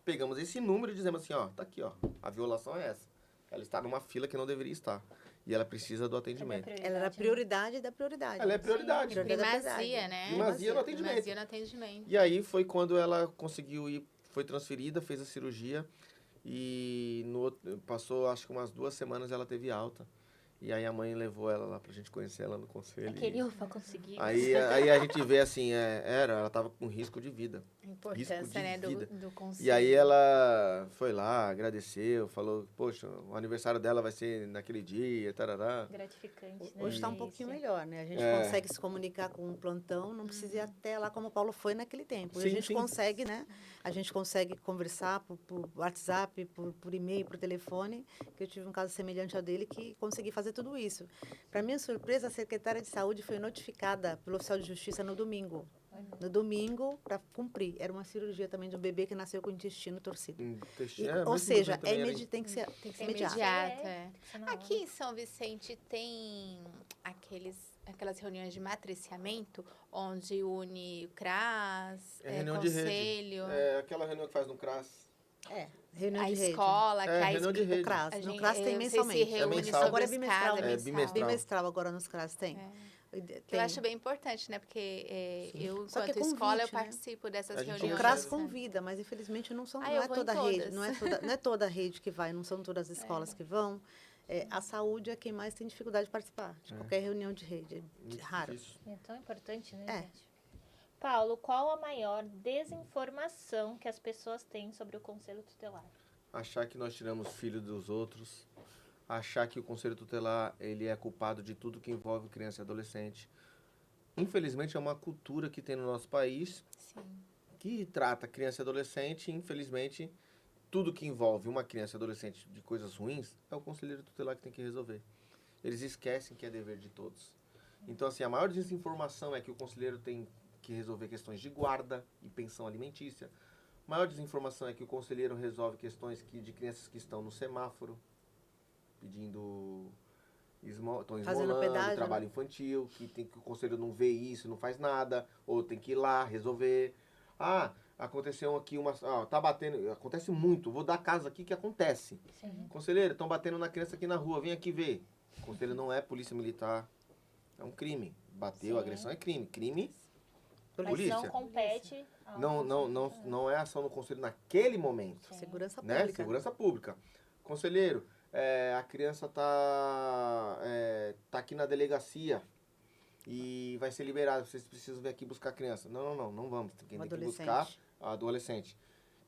pegamos esse número e dizemos assim, tá aqui, a violação é essa. Ela está numa fila que não deveria estar. E ela precisa do atendimento. Ela era a prioridade da prioridade. Ela é prioridade. Sim, Primazia, né? Primazia no atendimento. Primazia no atendimento. E aí foi quando ela conseguiu ir, foi transferida, fez a cirurgia e passou acho que umas 2 semanas ela teve alta. E aí a mãe levou ela lá pra gente conhecer ela no conselho. Aquele ufa conseguiu. Aí a gente vê assim, ela tava com risco de vida. A importância, Risco de né, vida. do conselho. E aí ela foi lá, agradeceu, falou, poxa, o aniversário dela vai ser naquele dia, tarará. Gratificante, né? Hoje está um Isso. pouquinho melhor, né? A gente É. consegue se comunicar com um plantão, não precisa ir até lá como o Paulo foi naquele tempo. Hoje Sim, a gente sim. consegue, né? A gente consegue conversar por WhatsApp, por e-mail, por telefone, que eu tive um caso semelhante ao dele que consegui fazer tudo isso. Para minha surpresa, a secretária de saúde foi notificada pelo oficial de justiça no domingo. No domingo, para cumprir. Era uma cirurgia também de um bebê que nasceu com o intestino torcido. Ou seja, tem que ser imediato. Imediato, Tem que ser na hora. Aqui em São Vicente tem aquelas reuniões de matriciamento, onde une o CRAS, reunião de rede. conselho, Aquela reunião que faz no CRAS. Reunião a de rede. escola, que a reunião de rede. O CRAS. a No gente- CRAS eu tem não sei se mensalmente. reúne mensal. sobre Agora é as bimestral. casas, bimestral. Bimestral agora nos CRAS tem. Que Tem. eu acho bem importante, né? Porque eu, Só que enquanto é escola, eu convite, né? participo dessas A gente O reuniões. CRAS Sabe? convida, mas infelizmente não Ah, eu é vou em toda a rede, todas. não é toda a rede que vai, não são todas as escolas que vão. A saúde é quem mais tem dificuldade de participar de qualquer reunião de rede, é Muito raro. difícil. É tão importante, né, É. gente? Paulo, qual a maior desinformação que as pessoas têm sobre o Conselho Tutelar? Achar que nós tiramos filho dos outros, achar que o Conselho Tutelar ele é culpado de tudo que envolve criança e adolescente. Infelizmente, é uma cultura que tem no nosso país Sim. que trata criança e adolescente, infelizmente, tudo que envolve uma criança e adolescente de coisas ruins, é o conselheiro tutelar que tem que resolver. Eles esquecem que é dever de todos. Então, assim, a maior desinformação é que o conselheiro tem que resolver questões de guarda e pensão alimentícia. A maior desinformação é que o conselheiro resolve questões de crianças que estão no semáforo, pedindo... Estão Fazendo esmolando, pedágio, trabalho infantil, que o conselheiro não vê isso, não faz nada, ou tem que ir lá resolver. Aconteceu aqui tá batendo, acontece muito, vou dar caso aqui que acontece. Sim. Conselheiro, estão batendo na criança aqui na rua, vem aqui ver. O conselheiro não é polícia militar, é um crime. Bateu, Sim. agressão é crime. Crime, Mas polícia. não compete ao Não é ação no conselho naquele momento. Sim. Segurança Né? pública. Segurança pública. Conselheiro, a criança tá aqui na delegacia e vai ser liberada. Vocês precisam vir aqui buscar a criança. Não vamos. Quem Um tem que adolescente. buscar a adolescente.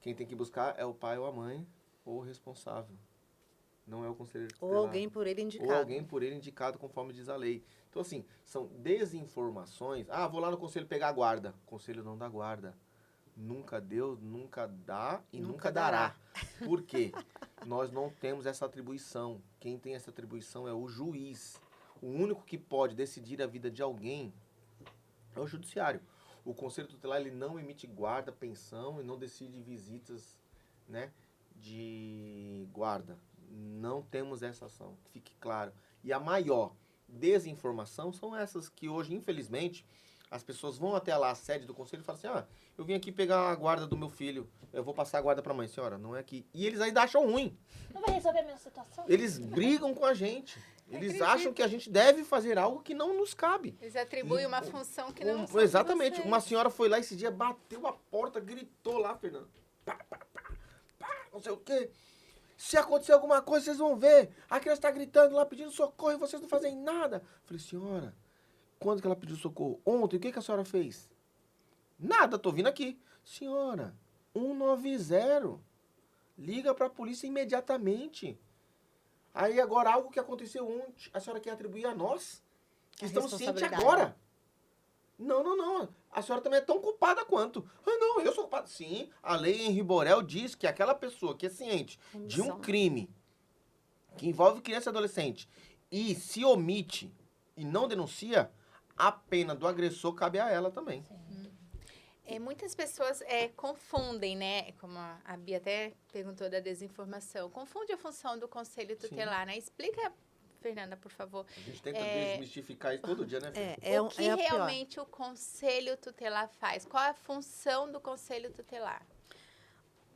Quem tem que buscar é o pai ou a mãe ou o responsável. Não é o conselheiro Ou tutelar. alguém por ele indicado. Ou alguém por ele indicado conforme diz a lei. Então, assim, são desinformações. Vou lá no conselho pegar a guarda. O conselho não dá guarda. Nunca deu, nunca dá e Nunca nunca dará. Por quê? Nós não temos essa atribuição. Quem tem essa atribuição é o juiz. O único que pode decidir a vida de alguém é o judiciário. O conselho tutelar ele não emite guarda, pensão e não decide visitas, né, de guarda. Não temos essa ação, que fique claro. E a maior desinformação são essas que hoje, infelizmente, As pessoas vão até lá, a sede do conselho, e falam assim, eu vim aqui pegar a guarda do meu filho, eu vou passar a guarda pra mãe. Senhora, não é aqui. E eles ainda acham ruim. Não vai resolver a minha situação? Eles brigam com a gente. Eles acham que a gente deve fazer algo que não nos cabe. Eles atribuem uma função que não Exatamente. são de Uma vocês. senhora foi lá esse dia, bateu a porta, gritou lá, Fernando. Pá, pá, pá, pá, não sei o quê. Se acontecer alguma coisa, vocês vão ver. A criança está gritando lá, pedindo socorro e vocês não fazem nada. Falei, senhora, quando que ela pediu socorro? Ontem, o que a senhora fez? Nada, tô vindo aqui. Senhora, 190. Liga para a polícia imediatamente. Aí agora, algo que aconteceu ontem, a senhora quer atribuir a nós? Que estamos cientes agora. Não. A senhora também é tão culpada quanto. Não, eu sou culpada. Sim, a lei Henri Borel diz que aquela pessoa que é ciente de um crime que envolve criança e adolescente e se omite e não denuncia, a pena do agressor cabe a ela também. Muitas pessoas confundem, né? Como a Bia até perguntou da desinformação. Confunde a função do conselho tutelar, né? Explica, Fernanda, por favor. A gente tenta desmistificar isso todo dia, né, Fê? O que realmente o conselho tutelar faz? Qual é a função do conselho tutelar?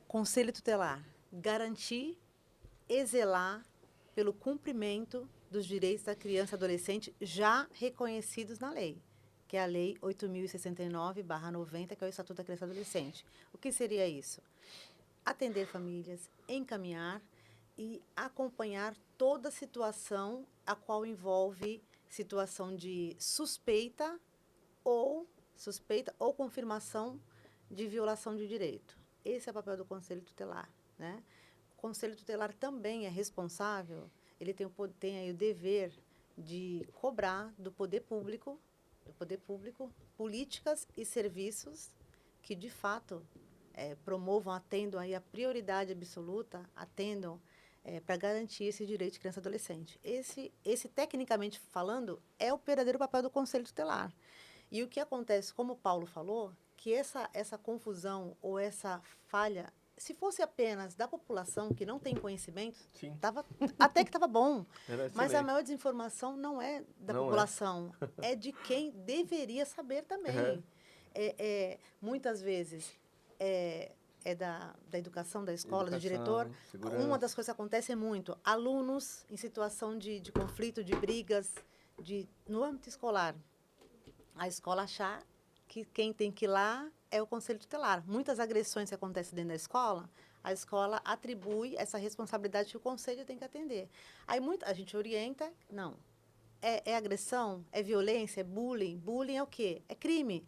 Conselho tutelar, garantir e zelar pelo cumprimento dos direitos da criança e adolescente já reconhecidos na lei, que é a Lei 8.069/90, que é o Estatuto da Criança e Adolescente. O que seria isso? Atender famílias, encaminhar e acompanhar toda situação a qual envolve situação de suspeita ou confirmação de violação de direito. Esse é o papel do Conselho Tutelar, né? O Conselho Tutelar também é responsável, ele tem aí o dever de cobrar do poder público, políticas e serviços que, de fato, promovam, atendam aí a prioridade absoluta, atendam para garantir esse direito de criança e adolescente. Esse, tecnicamente falando, é o verdadeiro papel do Conselho Tutelar. E o que acontece, como o Paulo falou, que essa confusão ou essa falha, se fosse apenas da população que não tem conhecimento, até que estava bom. Mas a maior desinformação não é da população, é de quem deveria saber também. Muitas vezes da educação, da escola, do diretor. Segurança. Uma das coisas que acontece muito, alunos em situação de conflito, de brigas, no âmbito escolar. A escola achar que quem tem que ir lá é o Conselho Tutelar. Muitas agressões que acontecem dentro da escola, a escola atribui essa responsabilidade que o conselho tem que atender. Aí a gente orienta, não. É agressão? É violência? É bullying? Bullying é o quê? É crime.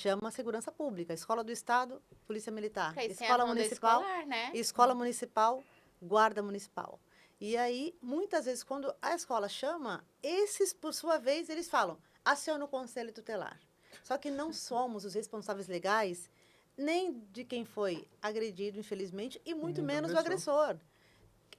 Chama a segurança pública. Escola do Estado, Polícia Militar. Escola municipal, escolar, né? Escola municipal, Guarda Municipal. E aí, muitas vezes, quando a escola chama, esses, por sua vez, eles falam, aciona o Conselho Tutelar. Só que não somos os responsáveis legais nem de quem foi agredido, infelizmente, e muito menos do agressor.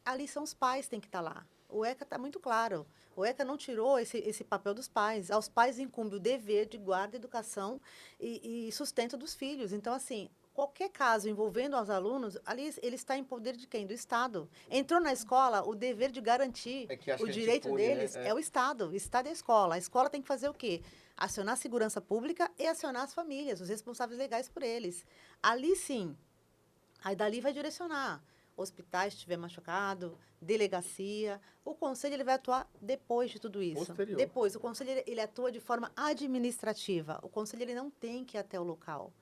Ali são os pais que têm que estar lá. O ECA está muito claro. O ECA não tirou esse papel dos pais. Aos pais incumbe o dever de guarda, educação e sustento dos filhos. Então, assim, qualquer caso envolvendo os alunos, ali ele está em poder de quem? Do Estado. Entrou na escola, o dever de garantir o direito deles é o Estado. O Estado é a escola. A escola tem que fazer o quê? Acionar a segurança pública e acionar as famílias, os responsáveis legais por eles. Ali, sim. Aí, dali vai direcionar. Hospitais, se estiver machucado, delegacia. O conselho ele vai atuar depois de tudo isso. Posterior. Depois, o conselho ele atua de forma administrativa. O conselho ele não tem que ir até o local.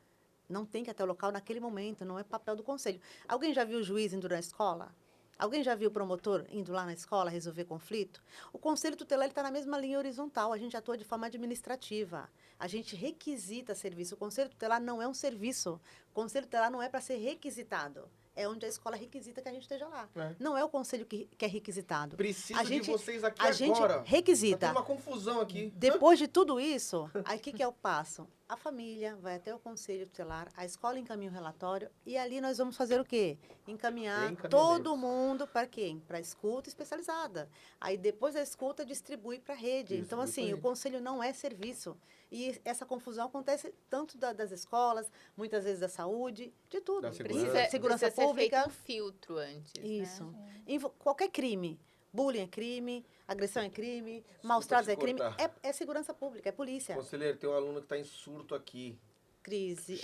Não tem que ir até o local naquele momento, não é papel do conselho. Alguém já viu o juiz indo na escola? Alguém já viu o promotor indo lá na escola resolver conflito? O Conselho Tutelar está na mesma linha horizontal, a gente atua de forma administrativa. A gente requisita serviço. O Conselho Tutelar não é um serviço. O Conselho Tutelar não é para ser requisitado. É onde a escola requisita que a gente esteja lá. Não é o conselho que é requisitado. Preciso de vocês aqui agora. A gente requisita. Tá tendo uma confusão aqui. Depois de tudo isso, aí o que é o passo? A família vai até o Conselho Tutelar, a escola encaminha o relatório e ali nós vamos fazer o quê? Encaminhar todo mundo para quem? Para a escuta especializada. Aí depois da escuta distribui para a rede. Então, assim, o conselho não é serviço. E essa confusão acontece tanto das escolas, muitas vezes da saúde, de tudo. Precisa segurança ser pública. Feito um filtro antes. Isso. Né? Qualquer crime. Bullying é crime, agressão é crime, Desculpa maus tratos te é crime. cortar. É segurança pública, é polícia. Conselheiro, tem um aluno que está em surto aqui. Crise.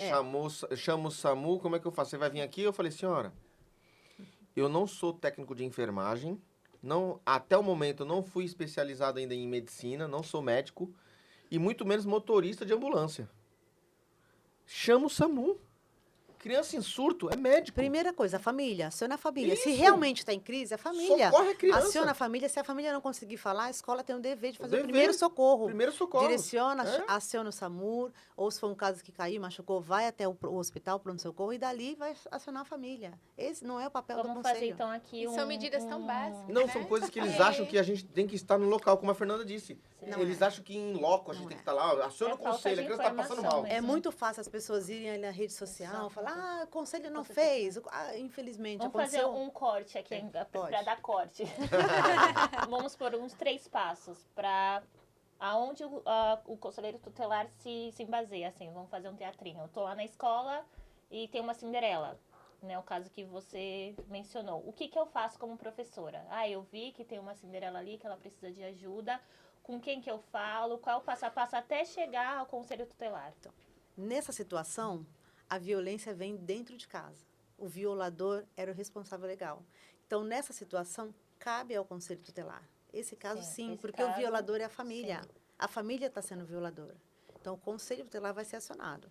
Chama o SAMU, como é que eu faço? Você vai vir aqui? Eu falei, senhora, eu não sou técnico de enfermagem, não, até o momento eu não fui especializado ainda em medicina, não sou médico, e muito menos motorista de ambulância. Chama o SAMU. Criança em surto é médico. Primeira coisa, a família. Aciona a família. Se Isso. realmente está em crise, a família. Socorre a criança. Aciona a família. Se a família não conseguir falar, a escola tem o dever de fazer o dever. primeiro socorro. Primeiro socorro. Direciona, É. aciona o SAMU, ou se for um caso que caiu, machucou, vai até o hospital, pronto-socorro, e dali vai acionar a família. Esse não é o papel do Vamos conselho. fazer então aqui E são medidas tão básicas. Não, né? são coisas que eles É. acham que a gente tem que estar no local, como a Fernanda disse. Não Eles é. acham que em loco a gente Não tem é. que estar lá, aciona É o conselho, falta a de criança está passando informação mal. mesmo. É muito fácil as pessoas irem ali na rede social e falar, o conselho não Com fez. Infelizmente, Vamos aconteceu. fazer um corte aqui, para pode. dar corte. Vamos por uns 3 passos para aonde o conselheiro tutelar se baseia. Assim, vamos fazer um teatrinho. Eu tô lá na escola e tem uma Cinderela, né? O caso que você mencionou. O que eu faço como professora? Eu vi que tem uma Cinderela ali, que ela precisa de ajuda. Com quem que eu falo? Qual é o passo a passo até chegar ao conselho tutelar? Nessa situação, a violência vem dentro de casa. O violador era o responsável legal. Então, nessa situação, cabe ao conselho tutelar. Esse caso, sim, esse porque o caso, violador é a família. sim. A família está sendo violadora. Então, o conselho tutelar vai ser acionado.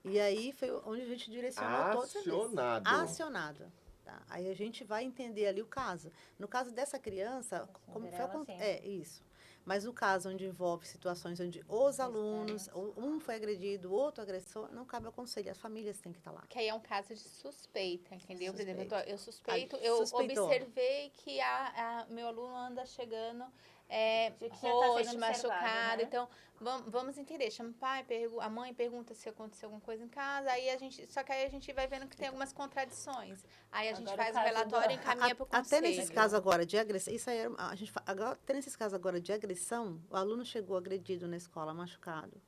E aí foi onde a gente direcionou todos os serviços. Acionado. Acionado. Tá? Aí a gente vai entender ali o caso. No caso dessa criança, como foi Cinderela, sim. é isso. Mas no caso onde envolve situações onde os alunos, um foi agredido, o outro agressor, não cabe ao conselho, as famílias têm que estar lá. Que aí é um caso de suspeita, entendeu? Por exemplo, Suspeito. eu suspeito, Ah, eu suspeitou. observei que meu aluno anda chegando De que já tá roxo, sendo machucado. observado, né? Então, vamos entender. Chama o pai, a mãe pergunta se aconteceu alguma coisa em casa. Só que aí a gente vai vendo que tem algumas contradições. Aí a gente Agora, faz o o caso relatório e encaminha para o conselho. Até nesses casos agora de agressão, isso aí até nesses casos agora de agressão, o aluno chegou agredido na escola, machucado.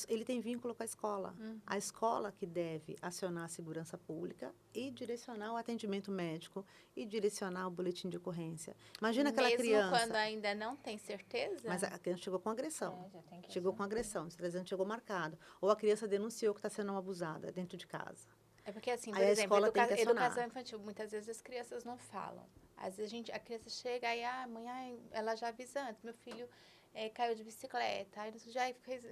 Ele tem vínculo com a escola. A escola que deve acionar a segurança pública e direcionar o atendimento médico e direcionar o boletim de ocorrência. Imagina aquela Mesmo criança. quando ainda não tem certeza? Mas a criança chegou com agressão. Já tem que Chegou com agressão, esse presente chegou marcado. Ou a criança denunciou que está sendo abusada dentro de casa. É porque, assim, por Aí a exemplo, escola tem que acionar. educação infantil, muitas vezes as crianças não falam. Às vezes a criança chega aí, mãe, ela já avisa antes, meu filho caiu de bicicleta, aí já fez...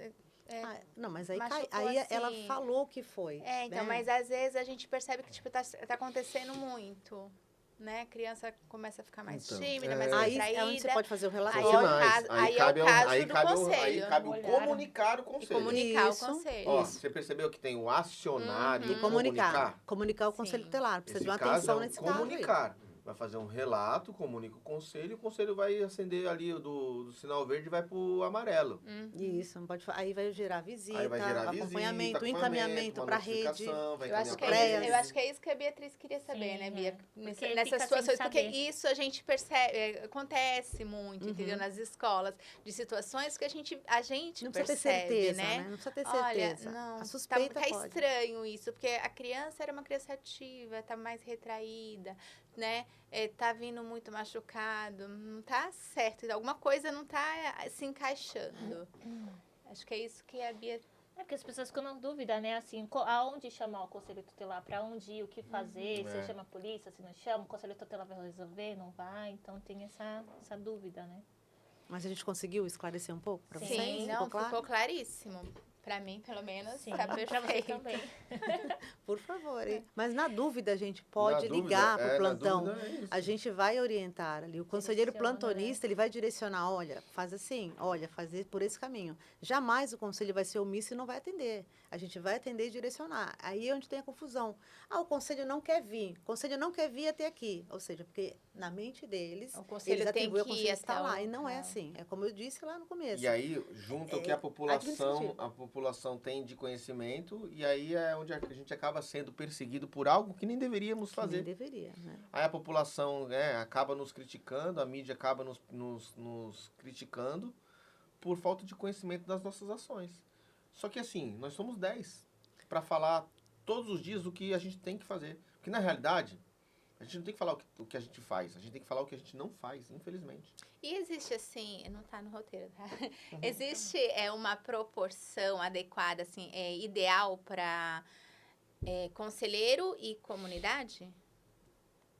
Não, mas aí, machucou ela assim. falou que foi. então, né? mas às vezes a gente percebe que, tipo, tá acontecendo muito, né? A criança começa a ficar mais Então, tímida, mais Aí retraída. é onde você pode fazer o São Aí relatório. é o sinais. caso- aí é o caso do conselho. Aí cabe o Olhar. comunicar o E conselho. comunicar Isso. o conselho. Ó, você percebeu que tem o acionar e E o comunicar. Comunicar o conselho Sim. tutelar. Precisa Nesse de uma caso, atenção é o nesse caso. aí. comunicar. Vai fazer um relato, comunica o conselho vai acender ali do sinal verde e vai pro amarelo. Isso, não pode aí vai gerar visita, Aí vai gerar acompanhamento, visita, encaminhamento uma para a rede. notificação, vai Eu acho, encaminhar eu pra acho que é isso que a Beatriz queria saber, Sim, né, Bia? Porque Nessas fica sem situações, porque saber. isso a gente percebe, acontece muito, entendeu? Nas escolas, de situações que a gente Não precisa ter percebe, certeza, né? né? Não precisa ter Olha, certeza. não, A suspeita tá pode. estranho isso, porque a criança era uma criança ativa, tá mais retraída, né? Tá vindo muito machucado, não tá certo, alguma coisa não tá se encaixando. Acho que é isso que a Bia... É porque as pessoas ficam na dúvida, né? Assim, aonde chamar o conselho tutelar, para onde ir, o que fazer, se chama a polícia, se não chama, o conselho tutelar vai resolver, não vai. Então tem essa dúvida, né? Mas a gente conseguiu esclarecer um pouco para Sim, vocês? Sim, Ficou não, claro? ficou claríssimo. Pra mim, pelo menos, Sim, tá pra você perfeito. também. Por favor, hein? Mas na dúvida a gente pode Na dúvida, ligar para o na plantão. dúvida é isso. A gente vai orientar ali. O conselheiro Direciona, plantonista, ele vai direcionar, olha, faz assim, olha, fazer por esse caminho. Jamais o conselho vai ser omisso e não vai atender. A gente vai atender e direcionar. Aí é onde tem a confusão. O conselho não quer vir. O conselho não quer vir até aqui. Ou seja, porque na mente deles, O conselho eles tem atribuem ao que ir conselho até estar lá. o E não é local. assim. É como eu disse lá no começo. E aí, junto que administrativo. a população tem de conhecimento, e aí é onde a gente acaba sendo perseguido por algo que nem deveríamos Que fazer. nem deveria, né? Aí a população acaba nos criticando, a mídia acaba nos criticando por falta de conhecimento das nossas ações. Só que assim, nós somos 10 para falar todos os dias o que a gente tem que fazer. Porque na realidade, A gente não tem que falar o que a gente faz, a gente tem que falar o que a gente não faz, infelizmente. E existe, assim, não tá no roteiro, tá? Existe uma proporção adequada, assim, ideal para conselheiro e comunidade?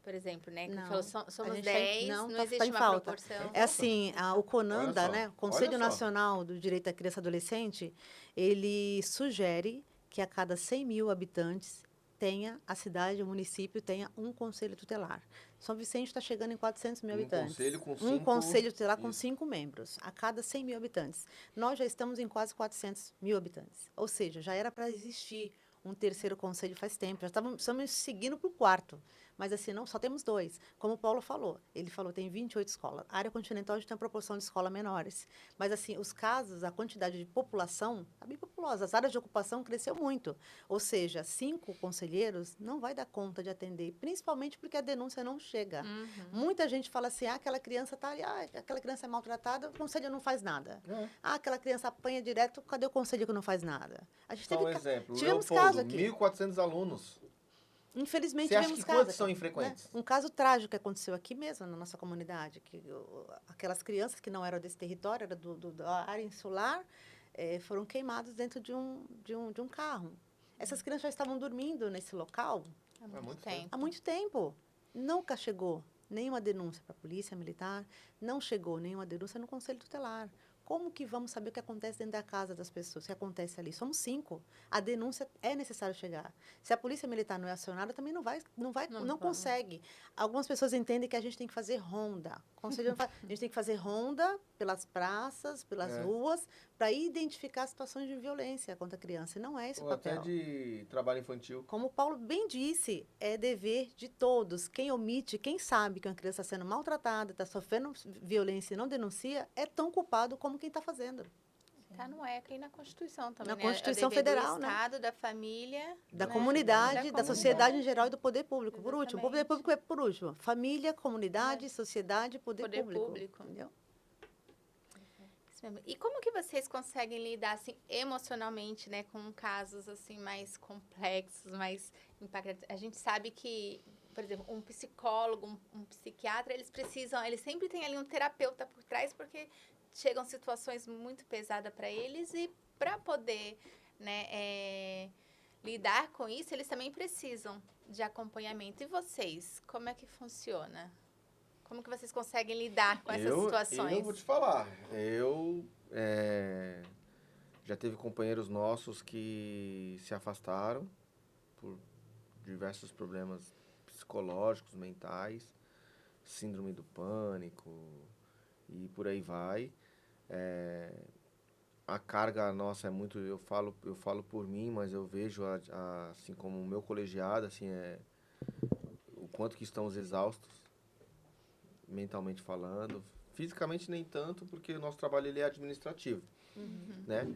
Por exemplo, né? Que Não, falou, a somos gente 10, não, não tá existe em uma falta. proporção. É assim, o CONANDA, Olha só, né, o Conselho olha só. Nacional do Direito da Criança e Adolescente, ele sugere que a cada 100 mil habitantes tenha a cidade, o município tenha um conselho tutelar. São Vicente está chegando em 400 mil Um habitantes. conselho com Um 5... conselho tutelar com Isso. 5 membros, a cada 100 mil habitantes. Nós já estamos em quase 400 mil habitantes. Ou seja, já era para existir um terceiro conselho faz tempo. Já estamos seguindo para o quarto. Mas assim, não, só temos 2. Como o Paulo falou, ele falou tem 28 escolas. A área continental a gente tem uma proporção de escolas menores. Mas assim, os casos, a quantidade de população está bem populosa. As áreas de ocupação cresceu muito. Ou seja, 5 conselheiros não vai dar conta de atender, principalmente porque a denúncia não chega. Muita gente fala assim, aquela criança está ali, aquela criança é maltratada, o conselho não faz nada. Aquela criança apanha direto, cadê o conselho que não faz nada? A gente Só um teve exemplo, tivemos Leopoldo, caso aqui. 1.400 alunos. Infelizmente, Você acha tivemos que casos quantos são aqui, infrequentes? né? Um caso trágico que aconteceu aqui mesmo, na nossa comunidade, que aquelas crianças que não eram desse território, era da área insular, foram queimadas dentro de um carro. Essas crianças já estavam dormindo nesse local Há muito muito tempo. tempo. há muito tempo. Nunca chegou nenhuma denúncia para a polícia militar, não chegou nenhuma denúncia no Conselho Tutelar. Como que vamos saber o que acontece dentro da casa das pessoas, o que acontece ali? Somos 5. A denúncia é necessário chegar. Se a polícia militar não é acionada, também não Não consegue. Algumas pessoas entendem que a gente tem que fazer ronda. O conselho não faz, a gente tem que fazer ronda pelas praças, pelas ruas, para identificar situações de violência contra a criança. E não é esse o Ou até papel. de trabalho infantil. Como o Paulo bem disse, é dever de todos. Quem omite, quem sabe que uma criança está sendo maltratada, está sofrendo violência e não denuncia, é tão culpado como quem está fazendo. Tá no ECA e na Constituição também, Na né? Constituição O dever Federal, do né? Estado, da família... Da né? comunidade, da sociedade em geral e do poder público. Por último, o poder Exatamente. público é por último. Família, comunidade, sociedade, poder público. Entendeu? Isso mesmo. E como que vocês conseguem lidar, assim, emocionalmente, né? Com casos, assim, mais complexos, mais impactantes? A gente sabe que, por exemplo, um psicólogo, um psiquiatra, eles sempre tem ali um terapeuta por trás, porque chegam situações muito pesadas para eles e para poder, né, lidar com isso, eles também precisam de acompanhamento. E vocês, como é que funciona? Como que vocês conseguem lidar com essas situações? Eu vou te falar, já teve companheiros nossos que se afastaram por diversos problemas psicológicos, mentais, síndrome do pânico e por aí vai. A carga nossa é muito, eu falo por mim, mas eu vejo assim como o meu colegiado, assim, o quanto que estamos exaustos, mentalmente falando. Fisicamente nem tanto, porque o nosso trabalho ele é administrativo, né?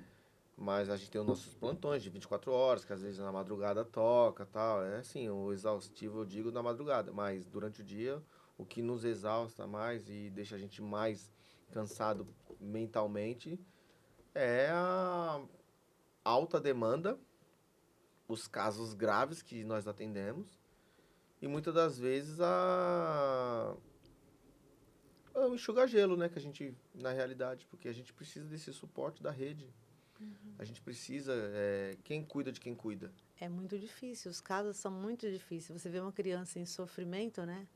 Mas a gente tem os nossos plantões de 24 horas, que às vezes na madrugada toca, tal. É assim, o exaustivo eu digo na madrugada, mas durante o dia o que nos exausta mais e deixa a gente mais cansado mentalmente é a alta demanda, os casos graves que nós atendemos e muitas das vezes o enxuga-gelo, né, que a gente, na realidade, porque a gente precisa desse suporte da rede. A gente precisa, quem cuida de quem cuida. É muito difícil, os casos são muito difíceis. Você vê uma criança em sofrimento, né?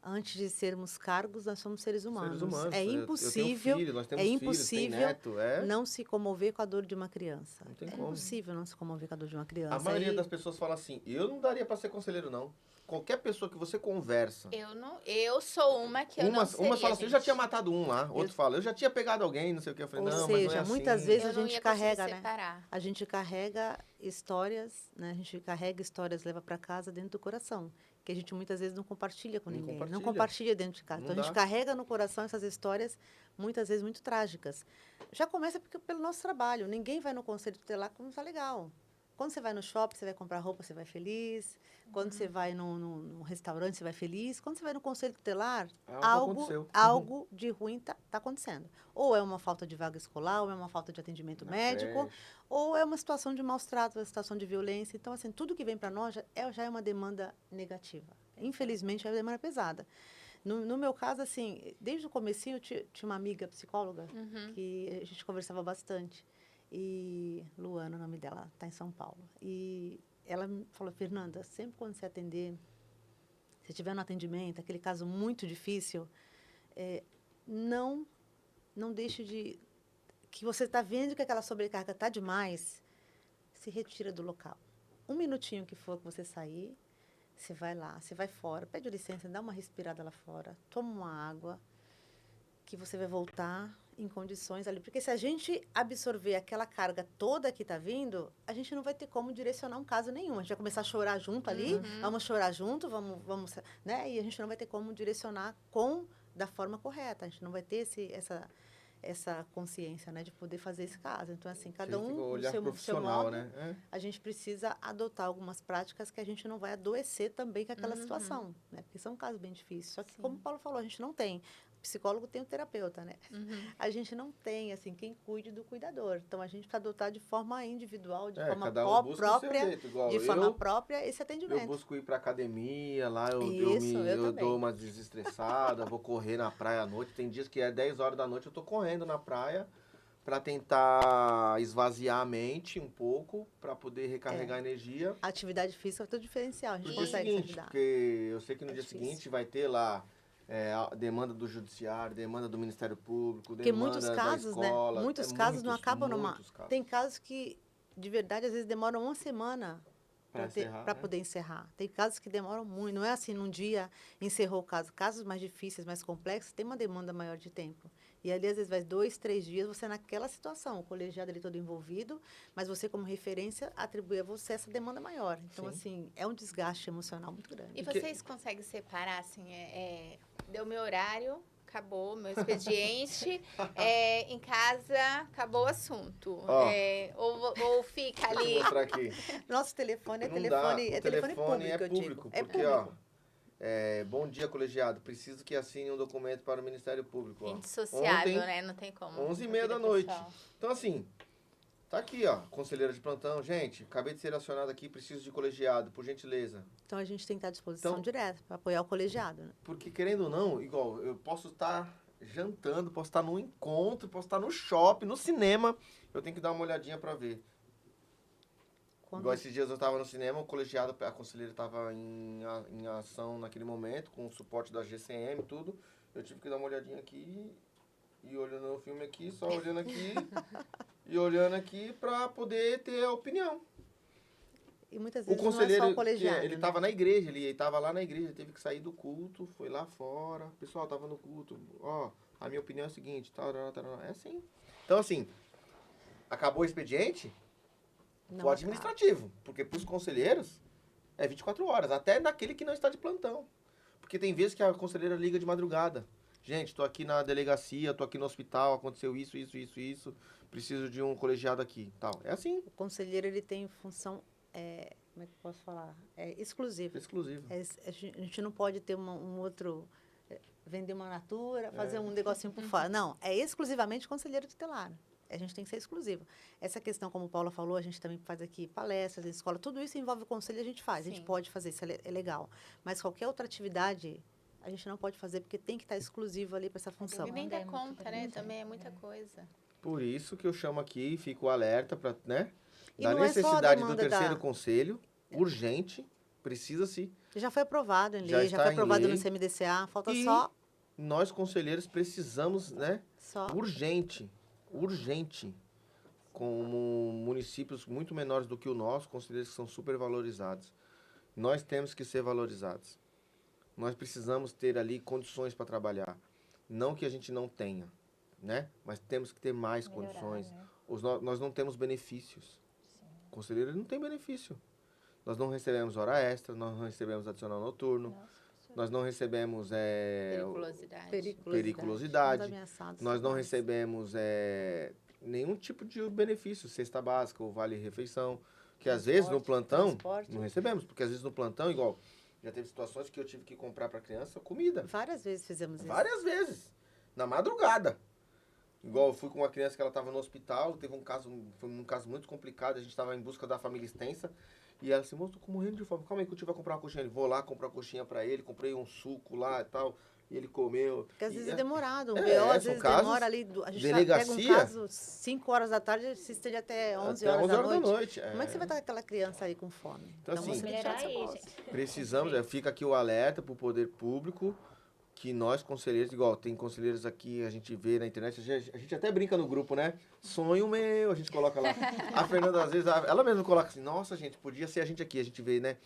Antes de sermos cargos, nós somos seres humanos. Seres humanos. É Eu impossível, tenho filho, nós temos filhos, tem neto, não se comover com a dor de uma criança. Não tem É como. impossível não se comover com a dor de uma criança. A maioria das pessoas fala assim, eu não daria para ser conselheiro, não. Qualquer pessoa que você conversa... Eu sou uma que eu não seria, Umas falam assim, eu já gente. tinha matado um lá. Outro fala, eu já tinha pegado alguém, não sei o que. Eu falei, Ou não, seja, mas não é assim. muitas vezes Eu a não gente ia conseguir carrega, né? separar. A gente carrega histórias, né? A gente carrega histórias, leva para casa dentro do coração, que a gente muitas vezes não compartilha com ninguém, não compartilha dentro de casa. Não Então a gente dá. carrega no coração essas histórias, muitas vezes muito trágicas. Já começa pelo nosso trabalho. Ninguém vai no conselho tutelar como está legal. Quando você vai no shopping, você vai comprar roupa, você vai feliz. Quando você vai num restaurante, você vai feliz. Quando você vai no conselho tutelar, Aconteceu. algo de ruim tá acontecendo. Ou é uma falta de vaga escolar, ou é uma falta de atendimento Na médico, creche. ou é uma situação de maus tratos, uma situação de violência. Então, assim, tudo que vem para nós já é uma demanda negativa. Infelizmente, a demanda é pesada. No meu caso, assim, desde o comecinho, tinha uma amiga psicóloga que a gente conversava bastante. E Luana, o nome dela, está em São Paulo. E ela me falou, Fernanda, sempre quando você atender, se tiver no atendimento, aquele caso muito difícil, não deixe de... Que você está vendo que aquela sobrecarga está demais, se retira do local. Um minutinho que for que você sair, você vai lá, você vai fora, pede licença, dá uma respirada lá fora, toma uma água, que você vai voltar em condições ali. Porque se a gente absorver aquela carga toda que está vindo, a gente não vai ter como direcionar um caso nenhum. A gente vai começar a chorar junto ali, vamos chorar junto, vamos, né? E a gente não vai ter como direcionar da forma correta. A gente não vai ter essa consciência, né, de poder fazer esse caso. Então, assim, cada um o no seu modo, né? a gente precisa adotar algumas práticas que a gente não vai adoecer também com aquela situação, né? Porque são casos bem difíceis. Só que, como o Paulo falou, a gente não tem. O psicólogo tem o terapeuta, né? A gente não tem, assim, quem cuide do cuidador. Então, a gente precisa adotar de forma individual, de forma própria, esse atendimento. Eu busco ir para academia, lá eu dou uma desestressada, vou correr na praia à noite. Tem dias que é 10 horas da noite, eu tô correndo na praia para tentar esvaziar a mente um pouco, para poder recarregar energia. A atividade física é todo diferencial, a gente Porque consegue é o seguinte, ajudar. porque eu sei que no dia difícil. seguinte vai ter lá a demanda do judiciário, demanda do Ministério Público, Porque demanda muitos casos, da escola. né? Muitos casos não acabam numa... Casos. Tem casos que, de verdade, às vezes demoram uma semana para poder encerrar. Tem casos que demoram muito. Não é assim, num dia encerrou o caso. Casos mais difíceis, mais complexos, tem uma demanda maior de tempo. E ali, às vezes, vai 2, 3 dias, você naquela situação, o colegiado ali todo envolvido, mas você, como referência, atribui a você essa demanda maior. Então, assim, é um desgaste emocional muito grande. E vocês conseguem separar, assim, deu meu horário, acabou meu expediente, em casa, acabou o assunto. Ou fica ali... Deixa eu mostrar aqui. Nosso telefone Não telefone dá. telefone público, é eu público, digo. porque, ó, bom dia, colegiado. Preciso que assine um documento para o Ministério Público. Ó. Indissociável, né? Não tem como. 11h30 da noite. Então, assim, tá aqui, ó, conselheira de plantão. Gente, acabei de ser acionado aqui, preciso de colegiado, por gentileza. Então, a gente tem que estar à disposição direta para apoiar o colegiado, né? Porque, querendo ou não, igual, eu posso estar jantando, posso estar num encontro, posso estar no shopping, no cinema, eu tenho que dar uma olhadinha para ver. Igual esses dias eu estava no cinema, o colegiado, a conselheira estava em ação naquele momento, com o suporte da GCM e tudo. Eu tive que dar uma olhadinha aqui e olhando o filme aqui, só olhando aqui e olhando aqui para poder ter a opinião. E muitas vezes o conselheiro, não é só o colegiado, ele estava na igreja, ele estava lá na igreja, teve que sair do culto, foi lá fora. Pessoal, estava no culto, ó, a minha opinião é a seguinte, é assim. Então, assim, acabou o expediente, o administrativo, porque para os conselheiros é 24 horas, até naquele que não está de plantão. Porque tem vezes que a conselheira liga de madrugada. Gente, estou aqui na delegacia, estou aqui no hospital, aconteceu isso, preciso de um colegiado aqui, tal. É assim. O conselheiro, ele tem função, como é que eu posso falar? Exclusiva. A gente não pode ter um outro, vender uma natura, fazer um negocinho por fora. Não, é exclusivamente conselheiro tutelar. A gente tem que ser exclusivo. Essa questão, como a Paula falou, a gente também faz aqui palestras, escola, tudo isso envolve o conselho, a gente faz. Sim. A gente pode fazer, isso é legal. Mas qualquer outra atividade, a gente não pode fazer, porque tem que estar exclusivo ali para essa função. E nem dá conta, né? Também é muita coisa. Por isso que eu chamo aqui, fico alerta para, né? E da necessidade do terceiro conselho, urgente, precisa-se. Já foi aprovado em lei, já foi aprovado no CMDCA, falta só... nós, conselheiros, precisamos, né? Urgente, como municípios muito menores do que o nosso, conselheiros que são super valorizados. Nós temos que ser valorizados. Nós precisamos ter ali condições para trabalhar. Não que a gente não tenha, né? Mas temos que ter mais condições. Né? Nós não temos benefícios. Sim. O conselheiro não tem benefício. Nós não recebemos hora extra, nós não recebemos adicional noturno. Nós não recebemos periculosidade. Nós não recebemos nenhum tipo de benefício, cesta básica ou vale-refeição, que às vezes no plantão não recebemos, porque às vezes no plantão, igual, já teve situações que eu tive que comprar para a criança comida. Várias vezes fizemos isso. Várias vezes, na madrugada. Igual eu fui com uma criança que ela estava no hospital, foi um caso muito complicado, a gente estava em busca da família extensa, E ela assim, moço, tô morrendo de fome. Calma aí que o tio vai comprar uma coxinha. Ele, vou lá comprar uma coxinha pra ele, comprei um suco lá e tal. E ele comeu. Porque às E vezes é demorado. Um BO, são às vezes casos, demora ali. A gente pega um delegacia, caso 5 horas da tarde, se estende até 11 até horas 11 da horas da noite. noite. Como é que você vai estar com aquela criança aí com fome? Então, assim, você tem que tirar melhorar essa aí, bolsa. gente. precisamos, fica aqui o alerta pro poder público, que nós, conselheiros, igual tem conselheiros aqui, a gente vê na internet, a gente até brinca no grupo, né? Sonho meu, a gente coloca lá. A Fernanda, às vezes, ela mesma coloca assim, nossa, gente, podia ser a gente aqui. A gente vê, né,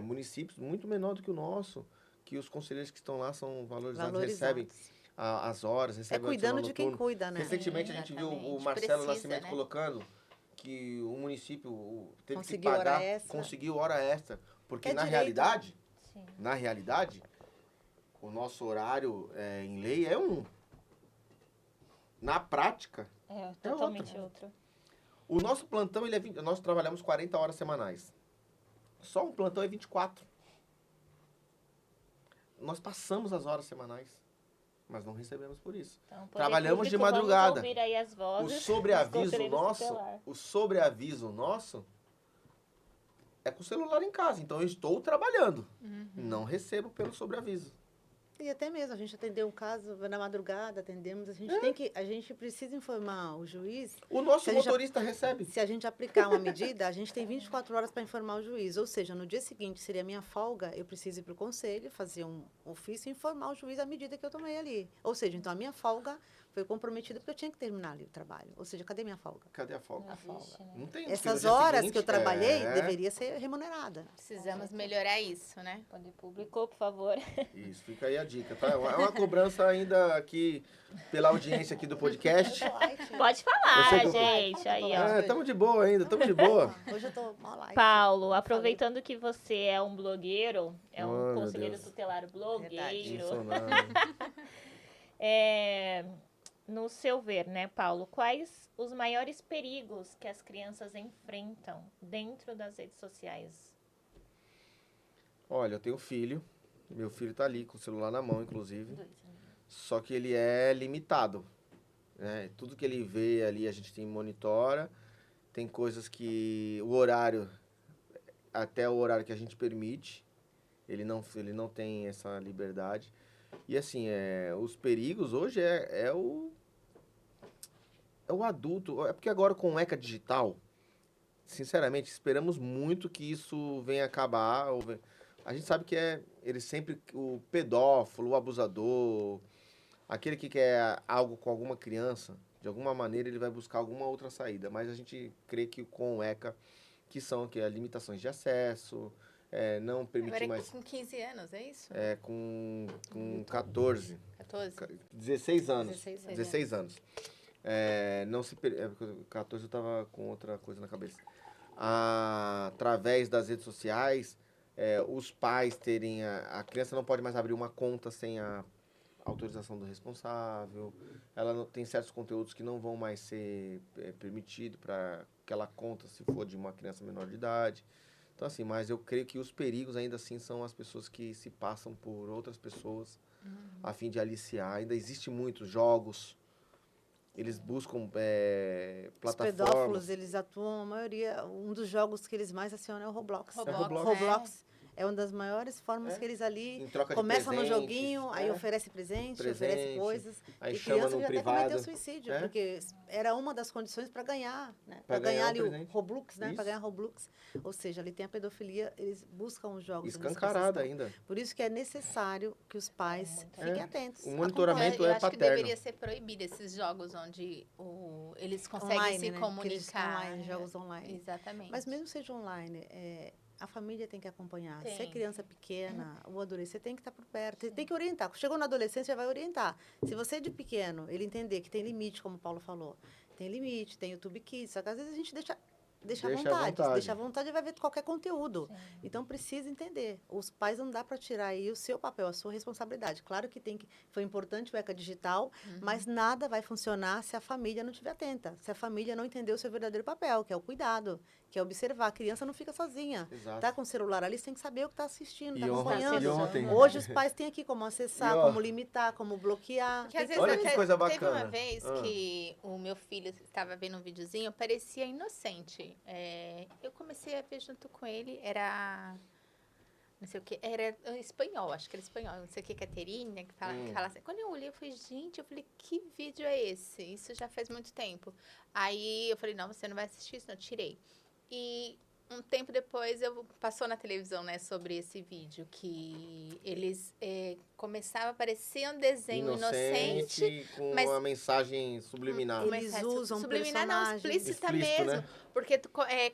municípios muito menor do que o nosso, que os conselheiros que estão lá são valorizados, recebem as horas, É recebem o cuidando adicional de quem noturno. cuida, né? Recentemente a Sim, gente viu o exatamente. Marcelo Precisa, Nascimento né? colocando que o município teve que Conseguiu hora pagar, extra. conseguiu hora extra, porque É na direito, realidade, Sim. o nosso horário em lei é um. Na prática, É totalmente outro. o nosso plantão, nós trabalhamos 40 horas semanais. Só um plantão é 24. Nós passamos as horas semanais, mas não recebemos por isso. Então, poder Trabalhamos de público, madrugada. Vamos ouvir aí as O vozes dos sobreaviso conselheiros nosso, tutelar. é com o celular em casa. Então eu estou trabalhando. Uhum. Não recebo pelo sobreaviso. E até mesmo, a gente atendeu um caso na madrugada, atendemos, a gente precisa informar o juiz. O nosso Se a gente motorista recebe. Se a gente aplicar uma medida, a gente tem 24 horas para informar o juiz. Ou seja, no dia seguinte seria minha folga, eu preciso ir para o conselho, fazer um ofício e informar o juiz a medida que eu tomei ali. Ou seja, então a minha folga foi comprometida porque eu tinha que terminar ali o trabalho. Ou seja, cadê minha folga? Cadê a folga? Não existe, né? Não tem. porque no Essas dia horas seguinte, que eu trabalhei deveria ser remunerada. Precisamos melhorar isso, né? Poder público, por favor. Isso, fica aí a dica, tá? É uma cobrança ainda aqui pela audiência aqui do podcast. Pode falar, Você que- gente. Aí, ó. Estamos de boa ainda, estamos de boa. Hoje eu tô mal light. Paulo, aproveitando que você é um blogueiro, é um Oh, meu conselheiro Deus. tutelar blogueiro, no seu ver, né, Paulo, quais os maiores perigos que as crianças enfrentam dentro das redes sociais? Olha, eu tenho filho. Meu filho tá ali com o celular na mão, inclusive. Só que ele é limitado, né? Tudo que ele vê ali a gente monitora. Tem coisas que o horário, até o horário que a gente permite, ele não tem essa liberdade. E assim, os perigos hoje é o adulto. É porque agora com o ECA digital, sinceramente, esperamos muito que isso venha acabar. A gente sabe que ele sempre, o pedófilo, o abusador, aquele que quer algo com alguma criança, de alguma maneira ele vai buscar alguma outra saída. Mas a gente crê que com o ECA, que são as limitações de acesso, não permitir Agora mais... com 15 anos, é isso? Com 14, 14? 16 anos. 16 anos. Não se... 14 eu tava com outra coisa na cabeça. Através das redes sociais, os pais terem... A criança não pode mais abrir uma conta sem a autorização do responsável. Ela não, tem certos conteúdos que não vão mais ser permitidos para aquela conta se for de uma criança menor de idade. Então, assim, mas eu creio que os perigos ainda assim são as pessoas que se passam por outras pessoas a fim de aliciar. Ainda existem muitos jogos, eles buscam Os pedófilos, plataformas. eles atuam, a maioria, um dos jogos que eles mais acionam é o Roblox. Roblox, Roblox é uma das maiores formas que eles ali Em troca de começam no presentes, joguinho, aí oferece presente, Presente, oferece coisas. aí E chama criança no já até privado. cometeu suicídio, porque era uma das condições para ganhar, né? Pra Para ganhar ganhar ali o o presente. Roblox, né? Isso. Para ganhar Roblox. Ou seja, ali tem a pedofilia, eles buscam os jogos. Escancarada ainda. Por isso que é necessário que os pais fiquem atentos. O monitoramento Eu é acho que paterno. deveria ser proibido esses jogos onde eles conseguem Online, se né? comunicar. Online, jogos online. Exatamente. Mas mesmo seja online, a família tem que acompanhar. Se é Tem. criança pequena, o adolescente tem que estar por perto. Tem que orientar. Chegou na adolescência, vai orientar. Se você de pequeno, ele entender que tem limite, como o Paulo falou, tem limite, tem YouTube Kids, só que às vezes a gente deixa à vontade. Deixa à vontade e vai ver qualquer conteúdo. Sim. Então, precisa entender. Os pais não dá para tirar aí o seu papel, a sua responsabilidade. Claro que foi importante o ECA digital, mas nada vai funcionar se a família não estiver atenta. Se a família não entender o seu verdadeiro papel, que é o cuidado, que é observar. A criança não fica sozinha. Exato. Tá com o celular ali, você tem que saber o que está assistindo, está E acompanhando. ontem, Hoje os pais têm aqui como acessar, E, ó, como limitar, como bloquear. Porque às Tem vezes Olha que coisa teve uma bacana. vez Ah. que o meu filho estava vendo um videozinho, parecia inocente. Eu comecei a ver junto com ele, era não sei o que, era espanhol, acho que era espanhol, não sei o que, Caterina, que fala assim. Quando eu olhei, eu falei, gente, que vídeo é esse? Isso já faz muito tempo. Aí eu falei, não, você não vai assistir isso, não, tirei. E um tempo depois, passou na televisão, né, sobre esse vídeo, que eles começavam a aparecer um desenho inocente, com mas uma mensagem subliminar. Eles usam subliminar, não, personagens. explícita Explícito, mesmo. né? Porque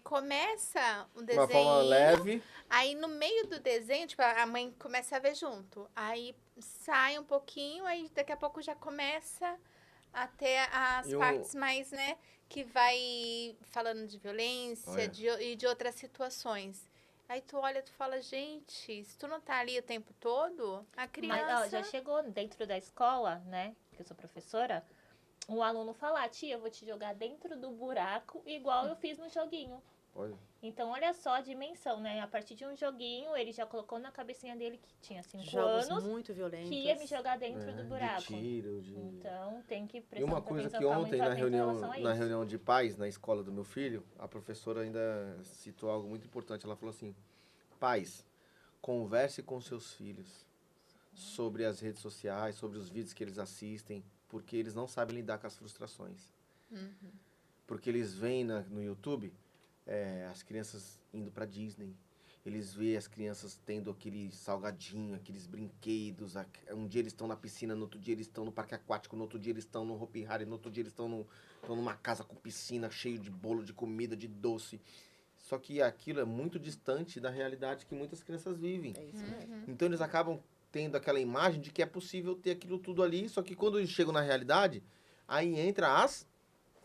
começa um De uma forma desenho, leve. aí no meio do desenho, tipo, a mãe começa a ver junto. Aí sai um pouquinho, aí daqui a pouco já começa a ter as E partes mais, né, que vai falando de violência Olha. e de outras situações. Aí tu olha, tu fala, gente, se tu não tá ali o tempo todo, a criança... Mas, ó, já chegou dentro da escola, né? Que eu sou professora. Um aluno falar, tia, eu vou te jogar dentro do buraco, igual eu fiz no joguinho. Olha. Então, olha só a dimensão, né? A partir de um joguinho, ele já colocou na cabecinha dele que tinha 5 Jogos anos, muito violentos. que ia me jogar dentro do buraco. De tiro, de... Então, tem que E prestar uma muita coisa atenção, que ficar ontem, muito atento em relação a na isso. reunião de pais, na escola do meu filho, a professora ainda citou algo muito importante. Ela falou assim, pais, converse com seus filhos sobre as redes sociais, sobre os vídeos que eles assistem, porque eles não sabem lidar com as frustrações. Porque eles veem no YouTube as crianças indo para Disney, eles veem as crianças tendo aquele salgadinho, aqueles brinquedos, um dia eles estão na piscina, no outro dia eles estão no parque aquático, no outro dia eles estão no Hopi Hari, no outro dia eles estão numa casa com piscina, cheio de bolo, de comida, de doce. Só que aquilo é muito distante da realidade que muitas crianças vivem. É isso mesmo. Então eles acabam tendo aquela imagem de que é possível ter aquilo tudo ali, só que quando eles chegam na realidade, aí entra as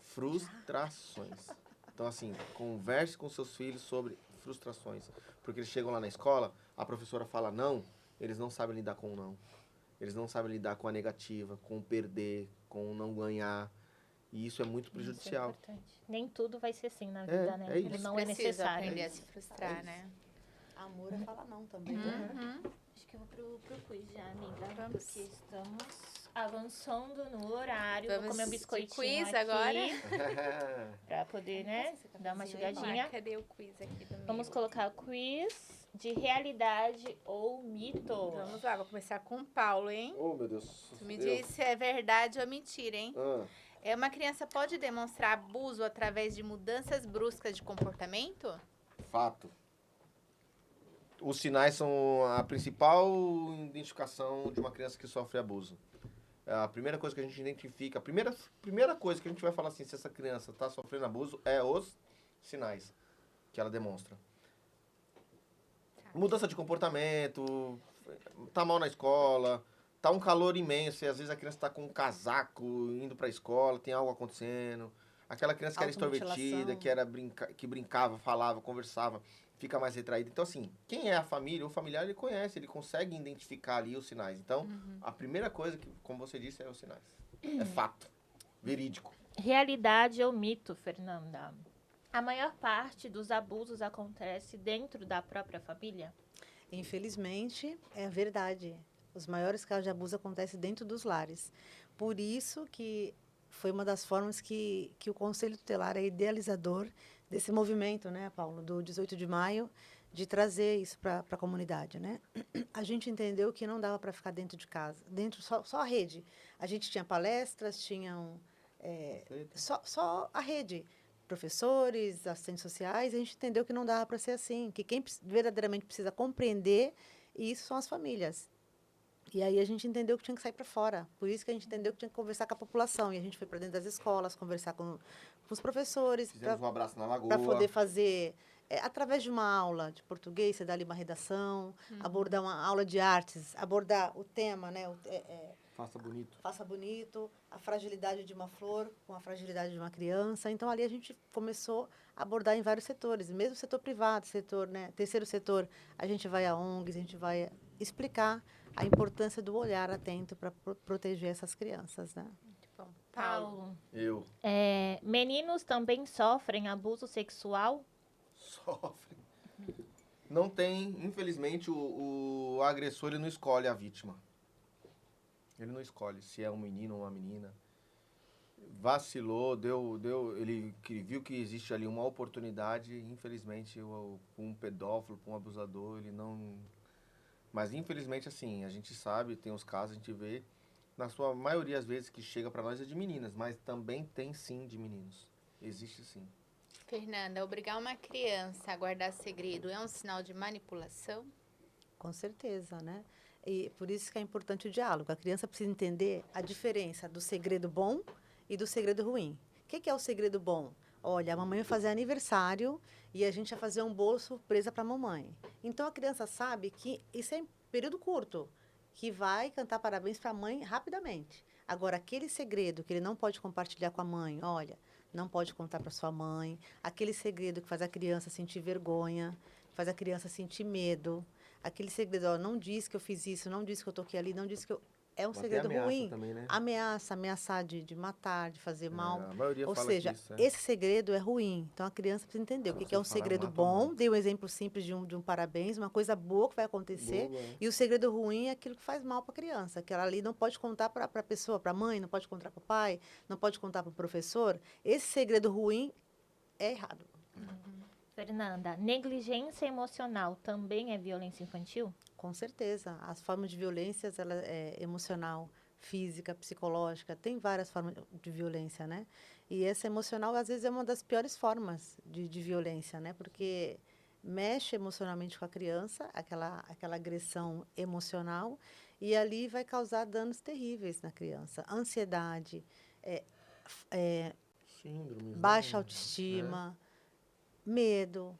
frustrações. Então, assim, converse com seus filhos sobre frustrações. Porque eles chegam lá na escola, a professora fala não, eles não sabem lidar com o não. Eles não sabem lidar com a negativa, com o perder, com o não ganhar. E isso é muito Isso é prejudicial. importante. Nem tudo vai ser assim na vida, né? é isso. Ele não é Precisa necessário. aprender a se frustrar, né? Amor é falar não também, né? Acho que eu vou pro quiz já, amiga. Vamos. Porque estamos avançando no horário. Vou Vamos comer um de biscoitinho quiz aqui. agora? Pra poder, né, dar uma chegadinha. Cadê o quiz aqui do Vamos meu? colocar o quiz de realidade ou mito. Vamos lá, vou começar com o Paulo, hein? Oh, meu Deus. Tu me diz se é verdade ou mentira, hein? Uma criança pode demonstrar abuso através de mudanças bruscas de comportamento? Fato. Os sinais são a principal identificação de uma criança que sofre abuso. A primeira coisa que a gente identifica, a primeira coisa que a gente vai falar assim, se essa criança está sofrendo abuso, é os sinais que ela demonstra. Mudança de comportamento, tá mal na escola, tá um calor imenso e às vezes a criança tá com um casaco indo pra escola, tem algo acontecendo. Aquela criança que era extrovertida, que brincava, falava, conversava, fica mais retraída. Então, assim, quem é a família, o familiar, ele conhece, ele consegue identificar ali os sinais. Então, a primeira coisa, que, como você disse, é os sinais. É fato. Verídico. Realidade ou mito, Fernanda? A maior parte dos abusos acontece dentro da própria família? Infelizmente, é verdade. Os maiores casos de abuso acontecem dentro dos lares. Por isso que foi uma das formas que o Conselho Tutelar é idealizador desse movimento, né, Paulo, do 18 de maio, de trazer isso para a comunidade, né? A gente entendeu que não dava para ficar dentro de casa, dentro só a rede. A gente tinha palestras, tinham só a rede, professores, assistentes sociais. A gente entendeu que não dava para ser assim, que quem verdadeiramente precisa compreender isso são as famílias. E aí a gente entendeu que tinha que sair para fora. Por isso que a gente entendeu que tinha que conversar com a população. E a gente foi para dentro das escolas, conversar com os professores. Fizemos um abraço na lagoa. Para poder fazer, através de uma aula de português, você dá ali uma redação, abordar uma aula de artes, abordar o tema, né? Faça bonito. Faça bonito, a fragilidade de uma flor com a fragilidade de uma criança. Então, ali a gente começou a abordar em vários setores, mesmo setor privado, setor, né, terceiro setor, a gente vai a ONGs, a gente vai explicar a importância do olhar atento para proteger essas crianças, né? Muito bom. Paulo. Eu. Meninos também sofrem abuso sexual? Sofre. Não tem, infelizmente, o agressor ele não escolhe a vítima. Ele não escolhe se é um menino ou uma menina. Vacilou, ele viu que existe ali uma oportunidade, infelizmente, um pedófilo, um abusador, ele não... Mas, infelizmente, assim, a gente sabe, tem os casos, a gente vê, na sua maioria, às vezes, que chega pra nós é de meninas, mas também tem, sim, de meninos. Existe, sim. Fernanda, obrigar uma criança a guardar segredo é um sinal de manipulação? Com certeza, né? E por isso que é importante o diálogo. A criança precisa entender a diferença do segredo bom e do segredo ruim. O que é o segredo bom? Olha, a mamãe vai fazer aniversário e a gente vai fazer um bolo surpresa para a mamãe. Então a criança sabe que isso é em período curto, que vai cantar parabéns para a mãe rapidamente. Agora, aquele segredo que ele não pode compartilhar com a mãe, olha, não pode contar para sua mãe, aquele segredo que faz a criança sentir vergonha, faz a criança sentir medo, aquele segredo, ó, não diz que eu fiz isso, não diz que eu toquei ali, não diz que eu... É um Até segredo ameaça ruim. também, né? Ameaçar de matar, de fazer mal. A maioria Ou fala seja, que isso, esse segredo é ruim. Então a criança precisa entender o que é um Você fala, segredo mata ou bom. mata. Dei um exemplo simples de um parabéns, uma coisa boa que vai acontecer. Boa, é. E o segredo ruim é aquilo que faz mal para a criança, que ela ali não pode contar para a pessoa, para a mãe, não pode contar para o pai, não pode contar para o professor. Esse segredo ruim é errado. Fernanda, negligência emocional também é violência infantil? Com certeza. As formas de violência, ela é emocional, física, psicológica, tem várias formas de violência, né? E essa emocional, às vezes, é uma das piores formas de violência, né? Porque mexe emocionalmente com a criança, aquela agressão emocional, e ali vai causar danos terríveis na criança. Ansiedade, Síndromes, baixa né? autoestima, medo,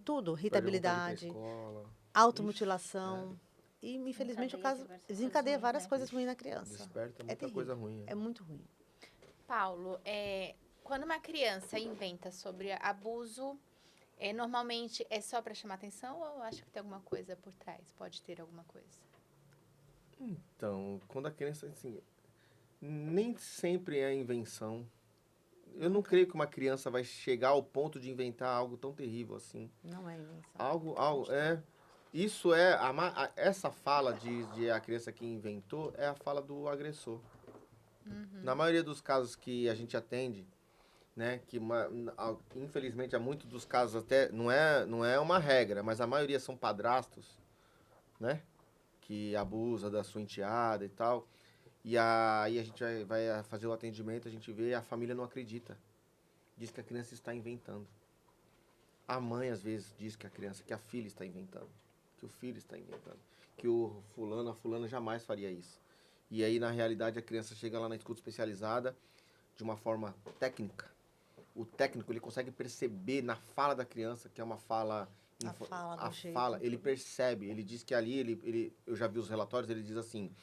tudo, Perde a vontade de ir pra irritabilidade, escola. automutilação. E, infelizmente, o Desencadeia caso diversas desencadeia coisas ruins, várias né? coisas ruins na criança. Desperta É muita terrível. coisa ruim. É muito ruim. Paulo, quando uma criança inventa sobre abuso, normalmente é só para chamar atenção ou acha que tem alguma coisa por trás? Pode ter alguma coisa? Então, quando a criança, assim, nem sempre é invenção. Eu não creio que uma criança vai chegar ao ponto de inventar algo tão terrível assim. Não é invenção. Isso é, essa fala de a criança que inventou é a fala do agressor. Na maioria dos casos que a gente atende, né, infelizmente há muitos dos casos até, não é uma regra, mas a maioria são padrastos, né, que abusa da sua enteada e tal. E aí a gente vai fazer o atendimento, a gente vê, a família não acredita. Diz que a criança está inventando. A mãe, às vezes, diz que a filha está inventando. Que o filho está inventando. Que a fulana jamais faria isso. E aí, na realidade, a criança chega lá na escuta especializada de uma forma técnica. O técnico, ele consegue perceber na fala da criança, que é uma fala... ele percebe, ele diz que ali, eu já vi os relatórios, ele diz assim,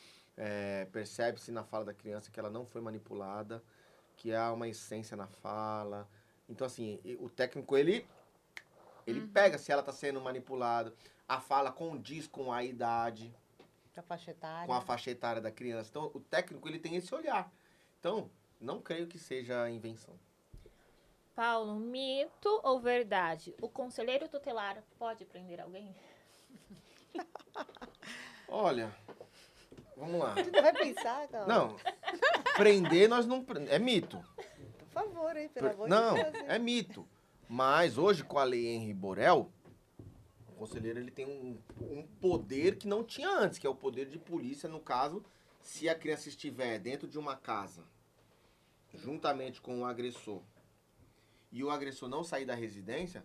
percebe-se na fala da criança que ela não foi manipulada, que há uma essência na fala. Então, assim, o técnico, ele pega se ela está sendo manipulada. A fala condiz com a idade, com a faixa etária da criança. Então, o técnico, ele tem esse olhar. Então, não creio que seja invenção. Paulo, mito ou verdade? O conselheiro tutelar pode prender alguém? Olha, vamos lá. Você vai pensar, cara? Não, prender nós não... É mito. Por favor, hein? Pelo amor Não, de Deus. Hein? é mito. Mas hoje, com a lei Henri Borel, o conselheiro ele tem um poder que não tinha antes, que é o poder de polícia, no caso, se a criança estiver dentro de uma casa, juntamente com o agressor, e o agressor não sair da residência,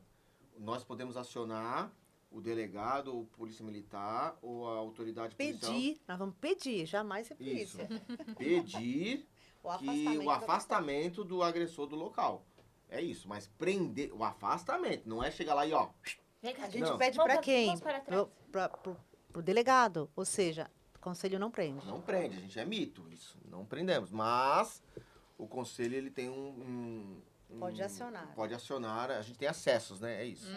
nós podemos acionar o delegado, ou polícia militar, ou a autoridade policial. Nós vamos pedir, jamais ser Isso. polícia. Pedir o afastamento do agressor do local. É isso, mas prender o afastamento, não é chegar lá e ó. Vem cá, A gente Não. pede Vamos para quem? vamos para trás. Pro delegado. Ou seja, o conselho não prende. Não prende, a gente é mito, isso. Não prendemos. Mas o conselho ele tem Pode acionar. Pode acionar, a gente tem acessos, né? É isso.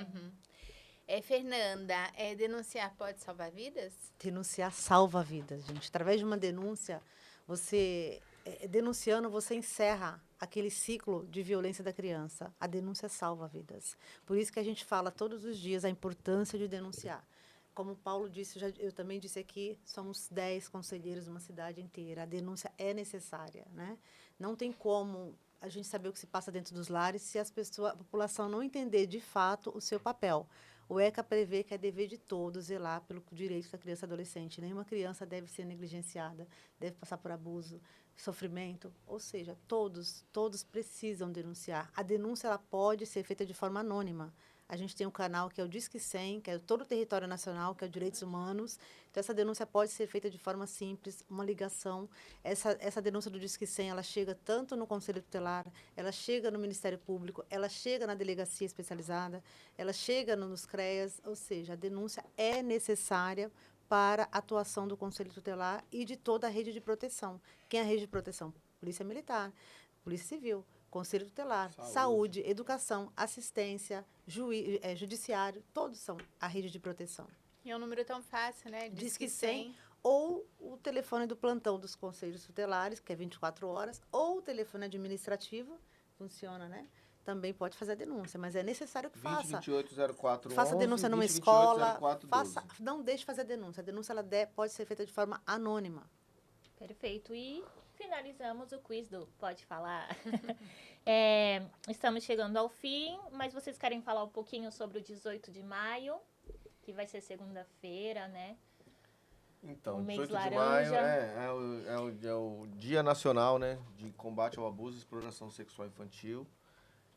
Fernanda, denunciar pode salvar vidas? Denunciar salva vidas, gente. Através de uma denúncia, você denunciando, você encerra aquele ciclo de violência da criança. A denúncia salva vidas. Por isso que a gente fala todos os dias a importância de denunciar. Como o Paulo disse, eu também disse aqui, somos 10 conselheiros numa cidade inteira. A denúncia é necessária, né? Não tem como a gente saber o que se passa dentro dos lares se a população não entender de fato o seu papel. O ECA prevê que é dever de todos zelar pelo direito da criança e adolescente. Nenhuma criança deve ser negligenciada, deve passar por abuso, sofrimento. Ou seja, todos precisam denunciar. A denúncia ela pode ser feita de forma anônima. A gente tem um canal que é o Disque 100, que é todo o território nacional, que é o Direitos Humanos. Então, essa denúncia pode ser feita de forma simples, uma ligação. Essa denúncia do Disque 100, ela chega tanto no Conselho Tutelar, ela chega no Ministério Público, ela chega na delegacia especializada, ela chega nos CREAS, ou seja, a denúncia é necessária para a atuação do Conselho Tutelar e de toda a rede de proteção. Quem é a rede de proteção? Polícia Militar, Polícia Civil, Conselho Tutelar, saúde, educação, assistência, judiciário, todos são a rede de proteção. E é um número tão fácil, né? Disque 100, ou o telefone do plantão dos conselhos tutelares, que é 24 horas, ou o telefone administrativo, funciona, né? Também pode fazer a denúncia, mas é necessário que 20, faça. 28, 04, Faça 11, denúncia numa 20, escola, 28, 04, não deixe de fazer a denúncia. A denúncia ela pode ser feita de forma anônima. Perfeito. E finalizamos o quiz do Pode Falar. Estamos chegando ao fim, mas vocês querem falar um pouquinho sobre o 18 de maio, que vai ser segunda-feira, né? Então, o mês 18 laranja. de maio é o Dia Nacional, né, de Combate ao Abuso e Exploração Sexual Infantil.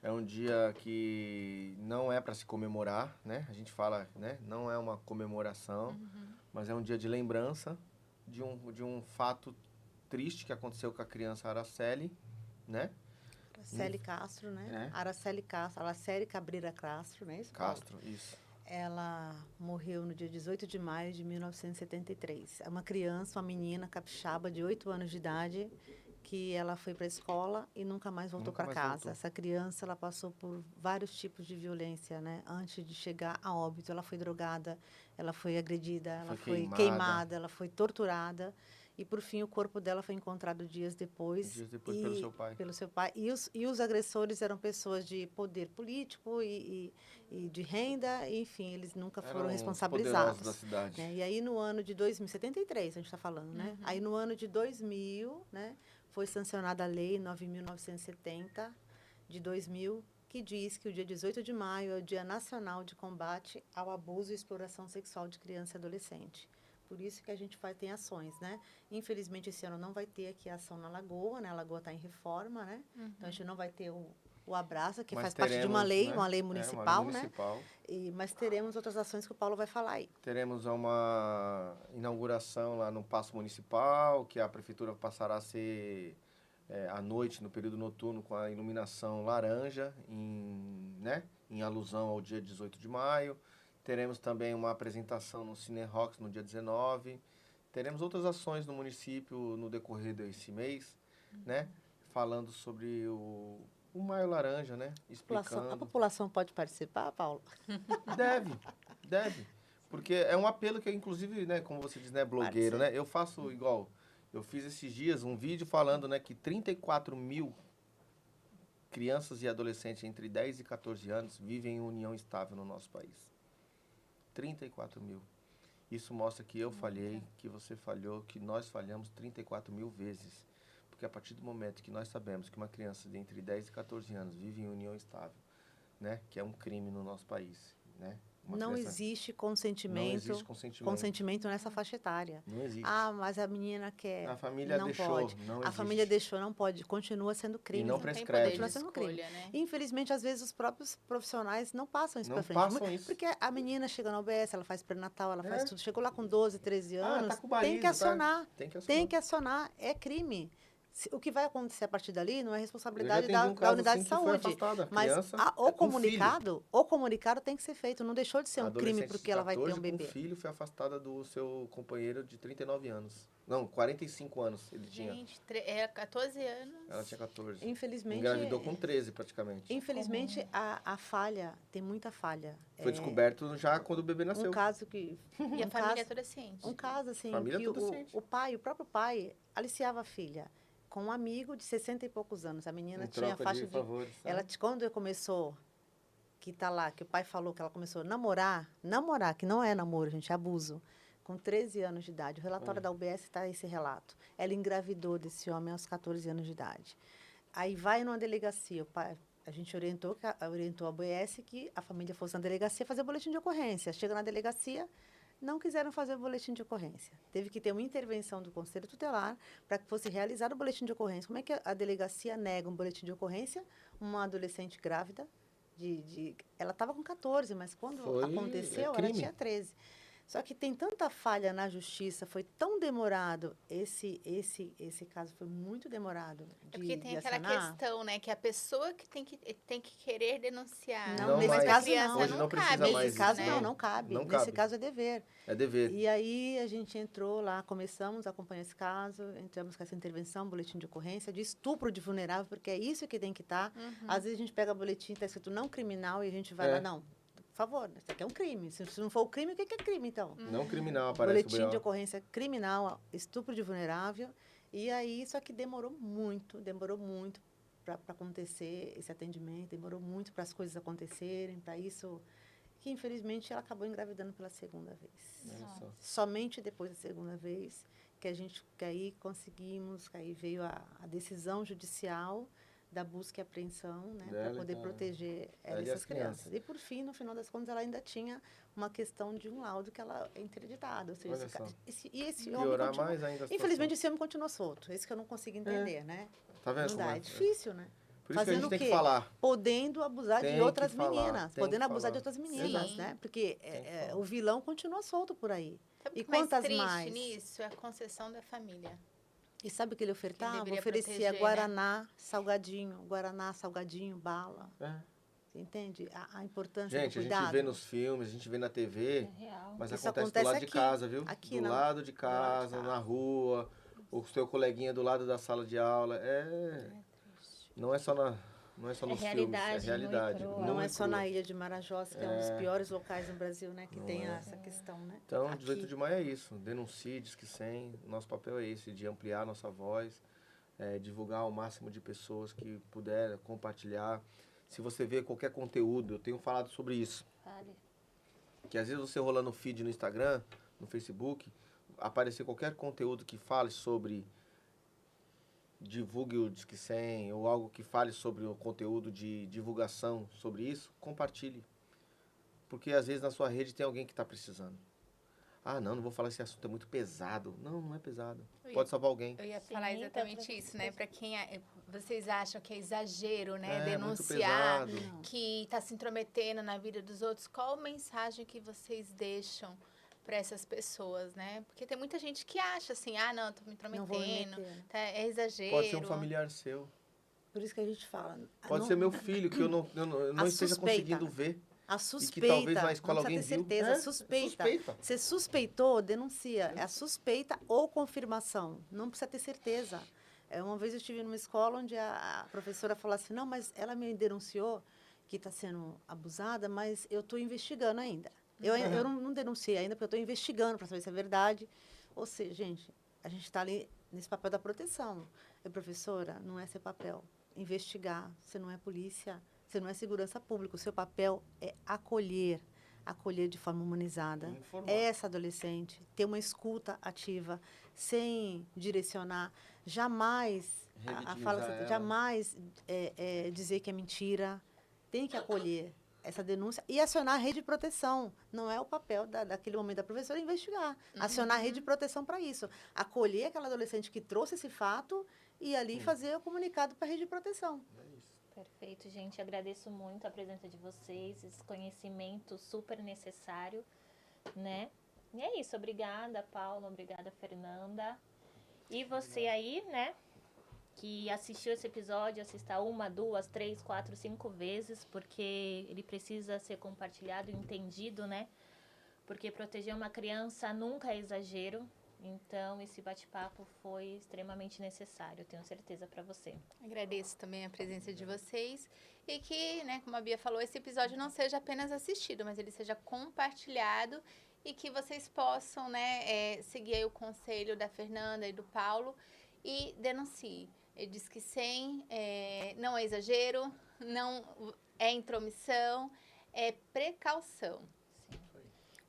É um dia que não é para se comemorar, né? A gente fala, né? Não é uma comemoração, mas é um dia de lembrança de um fato triste que aconteceu com a criança Araceli, né? Araceli Castro, né? É. Araceli Cabreira Castro, né? Castro, isso. Ela morreu no dia 18 de maio de 1973. É uma criança, uma menina capixaba de 8 anos de idade, que ela foi para a escola e nunca mais voltou para casa. Voltou. Essa criança, ela passou por vários tipos de violência, né? Antes de chegar a óbito, ela foi drogada, ela foi agredida, ela foi queimada, ela foi torturada. E, por fim, o corpo dela foi encontrado dias depois. Dias depois pelo seu pai. Pelo seu pai. E os agressores eram pessoas de poder político e de renda, enfim, eles nunca foram responsabilizados. Da cidade. Né? E aí, no ano de 2073, a gente está falando, né? Aí, no ano de 2000, né, foi sancionada a Lei 9.970 de 2000, que diz que o dia 18 de maio é o Dia Nacional de Combate ao Abuso e Exploração Sexual de Criança e Adolescente. Por isso que a gente tem ações, né? Infelizmente, esse ano não vai ter aqui a ação na Lagoa, né? A Lagoa está em reforma, né? Então, a gente não vai ter o Abraça, que faz parte de uma lei, né? Uma lei municipal, uma lei municipal, né? Mas teremos outras ações que o Paulo vai falar aí. Teremos uma inauguração lá no Paço Municipal, que a prefeitura passará a ser à noite, no período noturno, com a iluminação laranja, em alusão ao dia 18 de maio. Teremos também uma apresentação no Cine Rocks no dia 19. Teremos outras ações no município no decorrer desse mês, né? Falando sobre o Maio Laranja, né? Explicando. A população pode participar, Paulo? Deve. Porque é um apelo que eu, inclusive, né, como você diz, né, blogueiro, né? Eu faço igual. Eu fiz esses dias um vídeo falando, né, que 34 mil crianças e adolescentes entre 10 e 14 anos vivem em união estável no nosso país. 34 mil. Isso mostra que eu falhei, que você falhou, que nós falhamos 34 mil vezes. Porque a partir do momento que nós sabemos que uma criança de entre 10 e 14 anos vive em união estável, né, que é um crime no nosso país, né? Não existe consentimento nessa faixa etária. Não existe. Ah, mas a menina quer. A família não deixou, pode. não A existe. família deixou, não pode. Continua sendo crime. E não prescreve. Continua sendo crime. Né? Infelizmente, às vezes, os próprios profissionais não passam isso para frente. Não passam isso. Porque a menina chega na UBS, ela faz pré-natal, ela faz tudo. Chegou lá com 12, 13 anos, tá com baliza, tem que acionar. Tem que acionar. É crime. O que vai acontecer a partir dali não é responsabilidade da unidade de saúde. Mas o comunicado tem que ser feito. Não deixou de ser um crime porque ela vai ter um bebê. O filho foi afastada do seu companheiro de 39 anos. Não, 45 anos ele tinha. Gente, 14 anos. Ela tinha 14. Infelizmente. Engravidou com 13 praticamente. Infelizmente, a falha, tem muita falha. Foi descoberto já quando o bebê nasceu. Um caso que... E a família toda ciente. Um caso assim, família que toda ciente. o próprio pai aliciava a filha. com um amigo de 60 e poucos anos. A menina Em tinha a troca faixa de favores. tá? Ela, quando começou, que tá lá, que o pai falou que ela começou a namorar, que não é namoro, gente, é abuso, com 13 anos de idade. O relatório Olha. da UBS está esse relato. Ela engravidou desse homem aos 14 anos de idade. Aí vai numa delegacia, o pai, a gente orientou a UBS que a família fosse na delegacia fazer boletim de ocorrência. Chega na delegacia, não quiseram fazer o boletim de ocorrência. Teve que ter uma intervenção do Conselho Tutelar para que fosse realizado o boletim de ocorrência. Como é que a delegacia nega um boletim de ocorrência? Uma adolescente grávida, ela estava com 14, mas quando Foi, aconteceu, ela crime. tinha 13. Só que tem tanta falha na justiça, foi tão demorado, esse caso foi muito demorado É porque tem de aquela acionar. questão, né? Que a pessoa que tem que querer denunciar. Não, nesse mas caso a criança não. Hoje não precisa cabe mais Nesse isso, caso, né? não cabe. Não Nesse cabe. caso é dever. É dever. E aí a gente entrou lá, começamos a acompanhar esse caso, entramos com essa intervenção, boletim de ocorrência, de estupro de vulnerável, porque é isso que tem que estar. Às vezes a gente pega boletim, está escrito não criminal, e a gente vai lá, não, por favor, isso aqui é um crime. Se não for o crime, o que é crime, então? Não criminal aparece Boletim o de BO. ocorrência criminal, estupro de vulnerável. E aí, só que demorou muito para acontecer esse atendimento, demorou muito para as coisas acontecerem, para isso, que infelizmente ela acabou engravidando pela segunda vez. Olha só. Somente depois da segunda vez que aí conseguimos, que aí veio a decisão judicial da busca e apreensão, né, para Dela e poder da- proteger ela ela e e as essas crianças. E por fim, no final das contas, ela ainda tinha uma questão de um laudo que ela é interditada, ou seja, Olha esse, só. esse homem Piorar continua, mais ainda a situação. infelizmente esse homem continua solto. Esse que eu não consigo entender, né? Tá vendo Não como dá, é? é difícil, né? Por isso que a Fazendo gente o tem que quê? falar. Podendo abusar Tem de que outras falar, meninas, tem podendo que abusar de falar. outras meninas, Sim. né? Porque Tem que falar. o vilão continua solto por aí. Sabe E o que é mais quantas triste mais? nisso? É a concessão da família. E sabe o que ele ofertava? deveria Oferecia proteger, né? Guaraná, salgadinho, bala. É. Você entende a importância Gente, do a cuidado? gente vê nos filmes, a gente vê na TV, É real. mas Isso acontece do acontece lado de aqui, casa, viu? aqui do na- lado de do lado de casa, casa. na rua, o seu coleguinha do lado da sala de aula. Não é só nos filmes, é realidade, realidade. nua e crua. Não nua é e só crua. na ilha de Marajós, que é um dos piores locais no Brasil, né? Que Não tem é. essa questão, né? Então, Aqui. 18 de maio é isso. Denuncie, diz que 100. Nosso papel é esse, de ampliar a nossa voz, divulgar ao máximo de pessoas que puder, compartilhar. Se você vê qualquer conteúdo, eu tenho falado sobre isso. Vale. Que às vezes você rolando no feed no Instagram, no Facebook, aparecer qualquer conteúdo que fale sobre divulgue o Disque 100 ou algo que fale sobre o conteúdo de divulgação sobre isso, compartilhe. Porque às vezes na sua rede tem alguém que está precisando. Ah, não vou falar esse assunto, é muito pesado. Não, não é pesado. Pode salvar alguém. Eu ia Sim, falar tá exatamente pra- isso, né? Para quem vocês acham que é exagero, né? É, muito Denunciar, pesado. Não. que está se intrometendo na vida dos outros. Qual mensagem que vocês deixam para essas pessoas, né? Porque tem muita gente que acha assim, ah, não, tô me Não vou me intrometendo, meter, né? é exagero. Pode ser um familiar seu. Por isso que a gente fala. Pode não- ser meu filho, que eu não esteja suspeita. conseguindo ver. A E suspeita. que talvez na escola não alguém precisa viu. ter certeza, suspeita. Suspeita. Você suspeitou, denuncia. É a suspeita ou confirmação. Não precisa ter certeza. Uma vez eu estive numa escola onde a professora falou assim, não, mas ela me denunciou que está sendo abusada, mas eu estou investigando ainda. Eu não denunciei ainda, porque eu estou investigando para saber se é verdade. Ou seja, gente, a gente está ali nesse papel da proteção. Professora, não é seu papel investigar. Você não é polícia, você não é segurança pública. O seu papel é acolher de forma humanizada. Informar. Essa adolescente, ter uma escuta ativa, sem direcionar, jamais Revitimizar ela. jamais dizer que é mentira. Tem que acolher essa denúncia e acionar a rede de proteção. Não é o papel daquele momento da professora investigar. Acionar a rede de proteção para isso. Acolher aquela adolescente que trouxe esse fato e ali fazer o comunicado para a rede de proteção. Perfeito, gente. Agradeço muito a presença de vocês, esse conhecimento super necessário, né? E é isso. Obrigada, Paula. Obrigada, Fernanda. E você aí, né, que assistiu esse episódio, assista 1, 2, 3, 4, 5 vezes, porque ele precisa ser compartilhado e entendido, né? Porque proteger uma criança nunca é exagero. Então, esse bate-papo foi extremamente necessário, eu tenho certeza para você. Agradeço também a presença de vocês e que, né, como a Bia falou, esse episódio não seja apenas assistido, mas ele seja compartilhado e que vocês possam, né, seguir aí o conselho da Fernanda e do Paulo e denuncie. Ele diz que 100 não é exagero, não é intromissão, é precaução. Sim.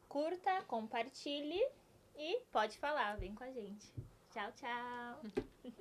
Curta, compartilhe e pode falar. Vem com a gente. Tchau, tchau.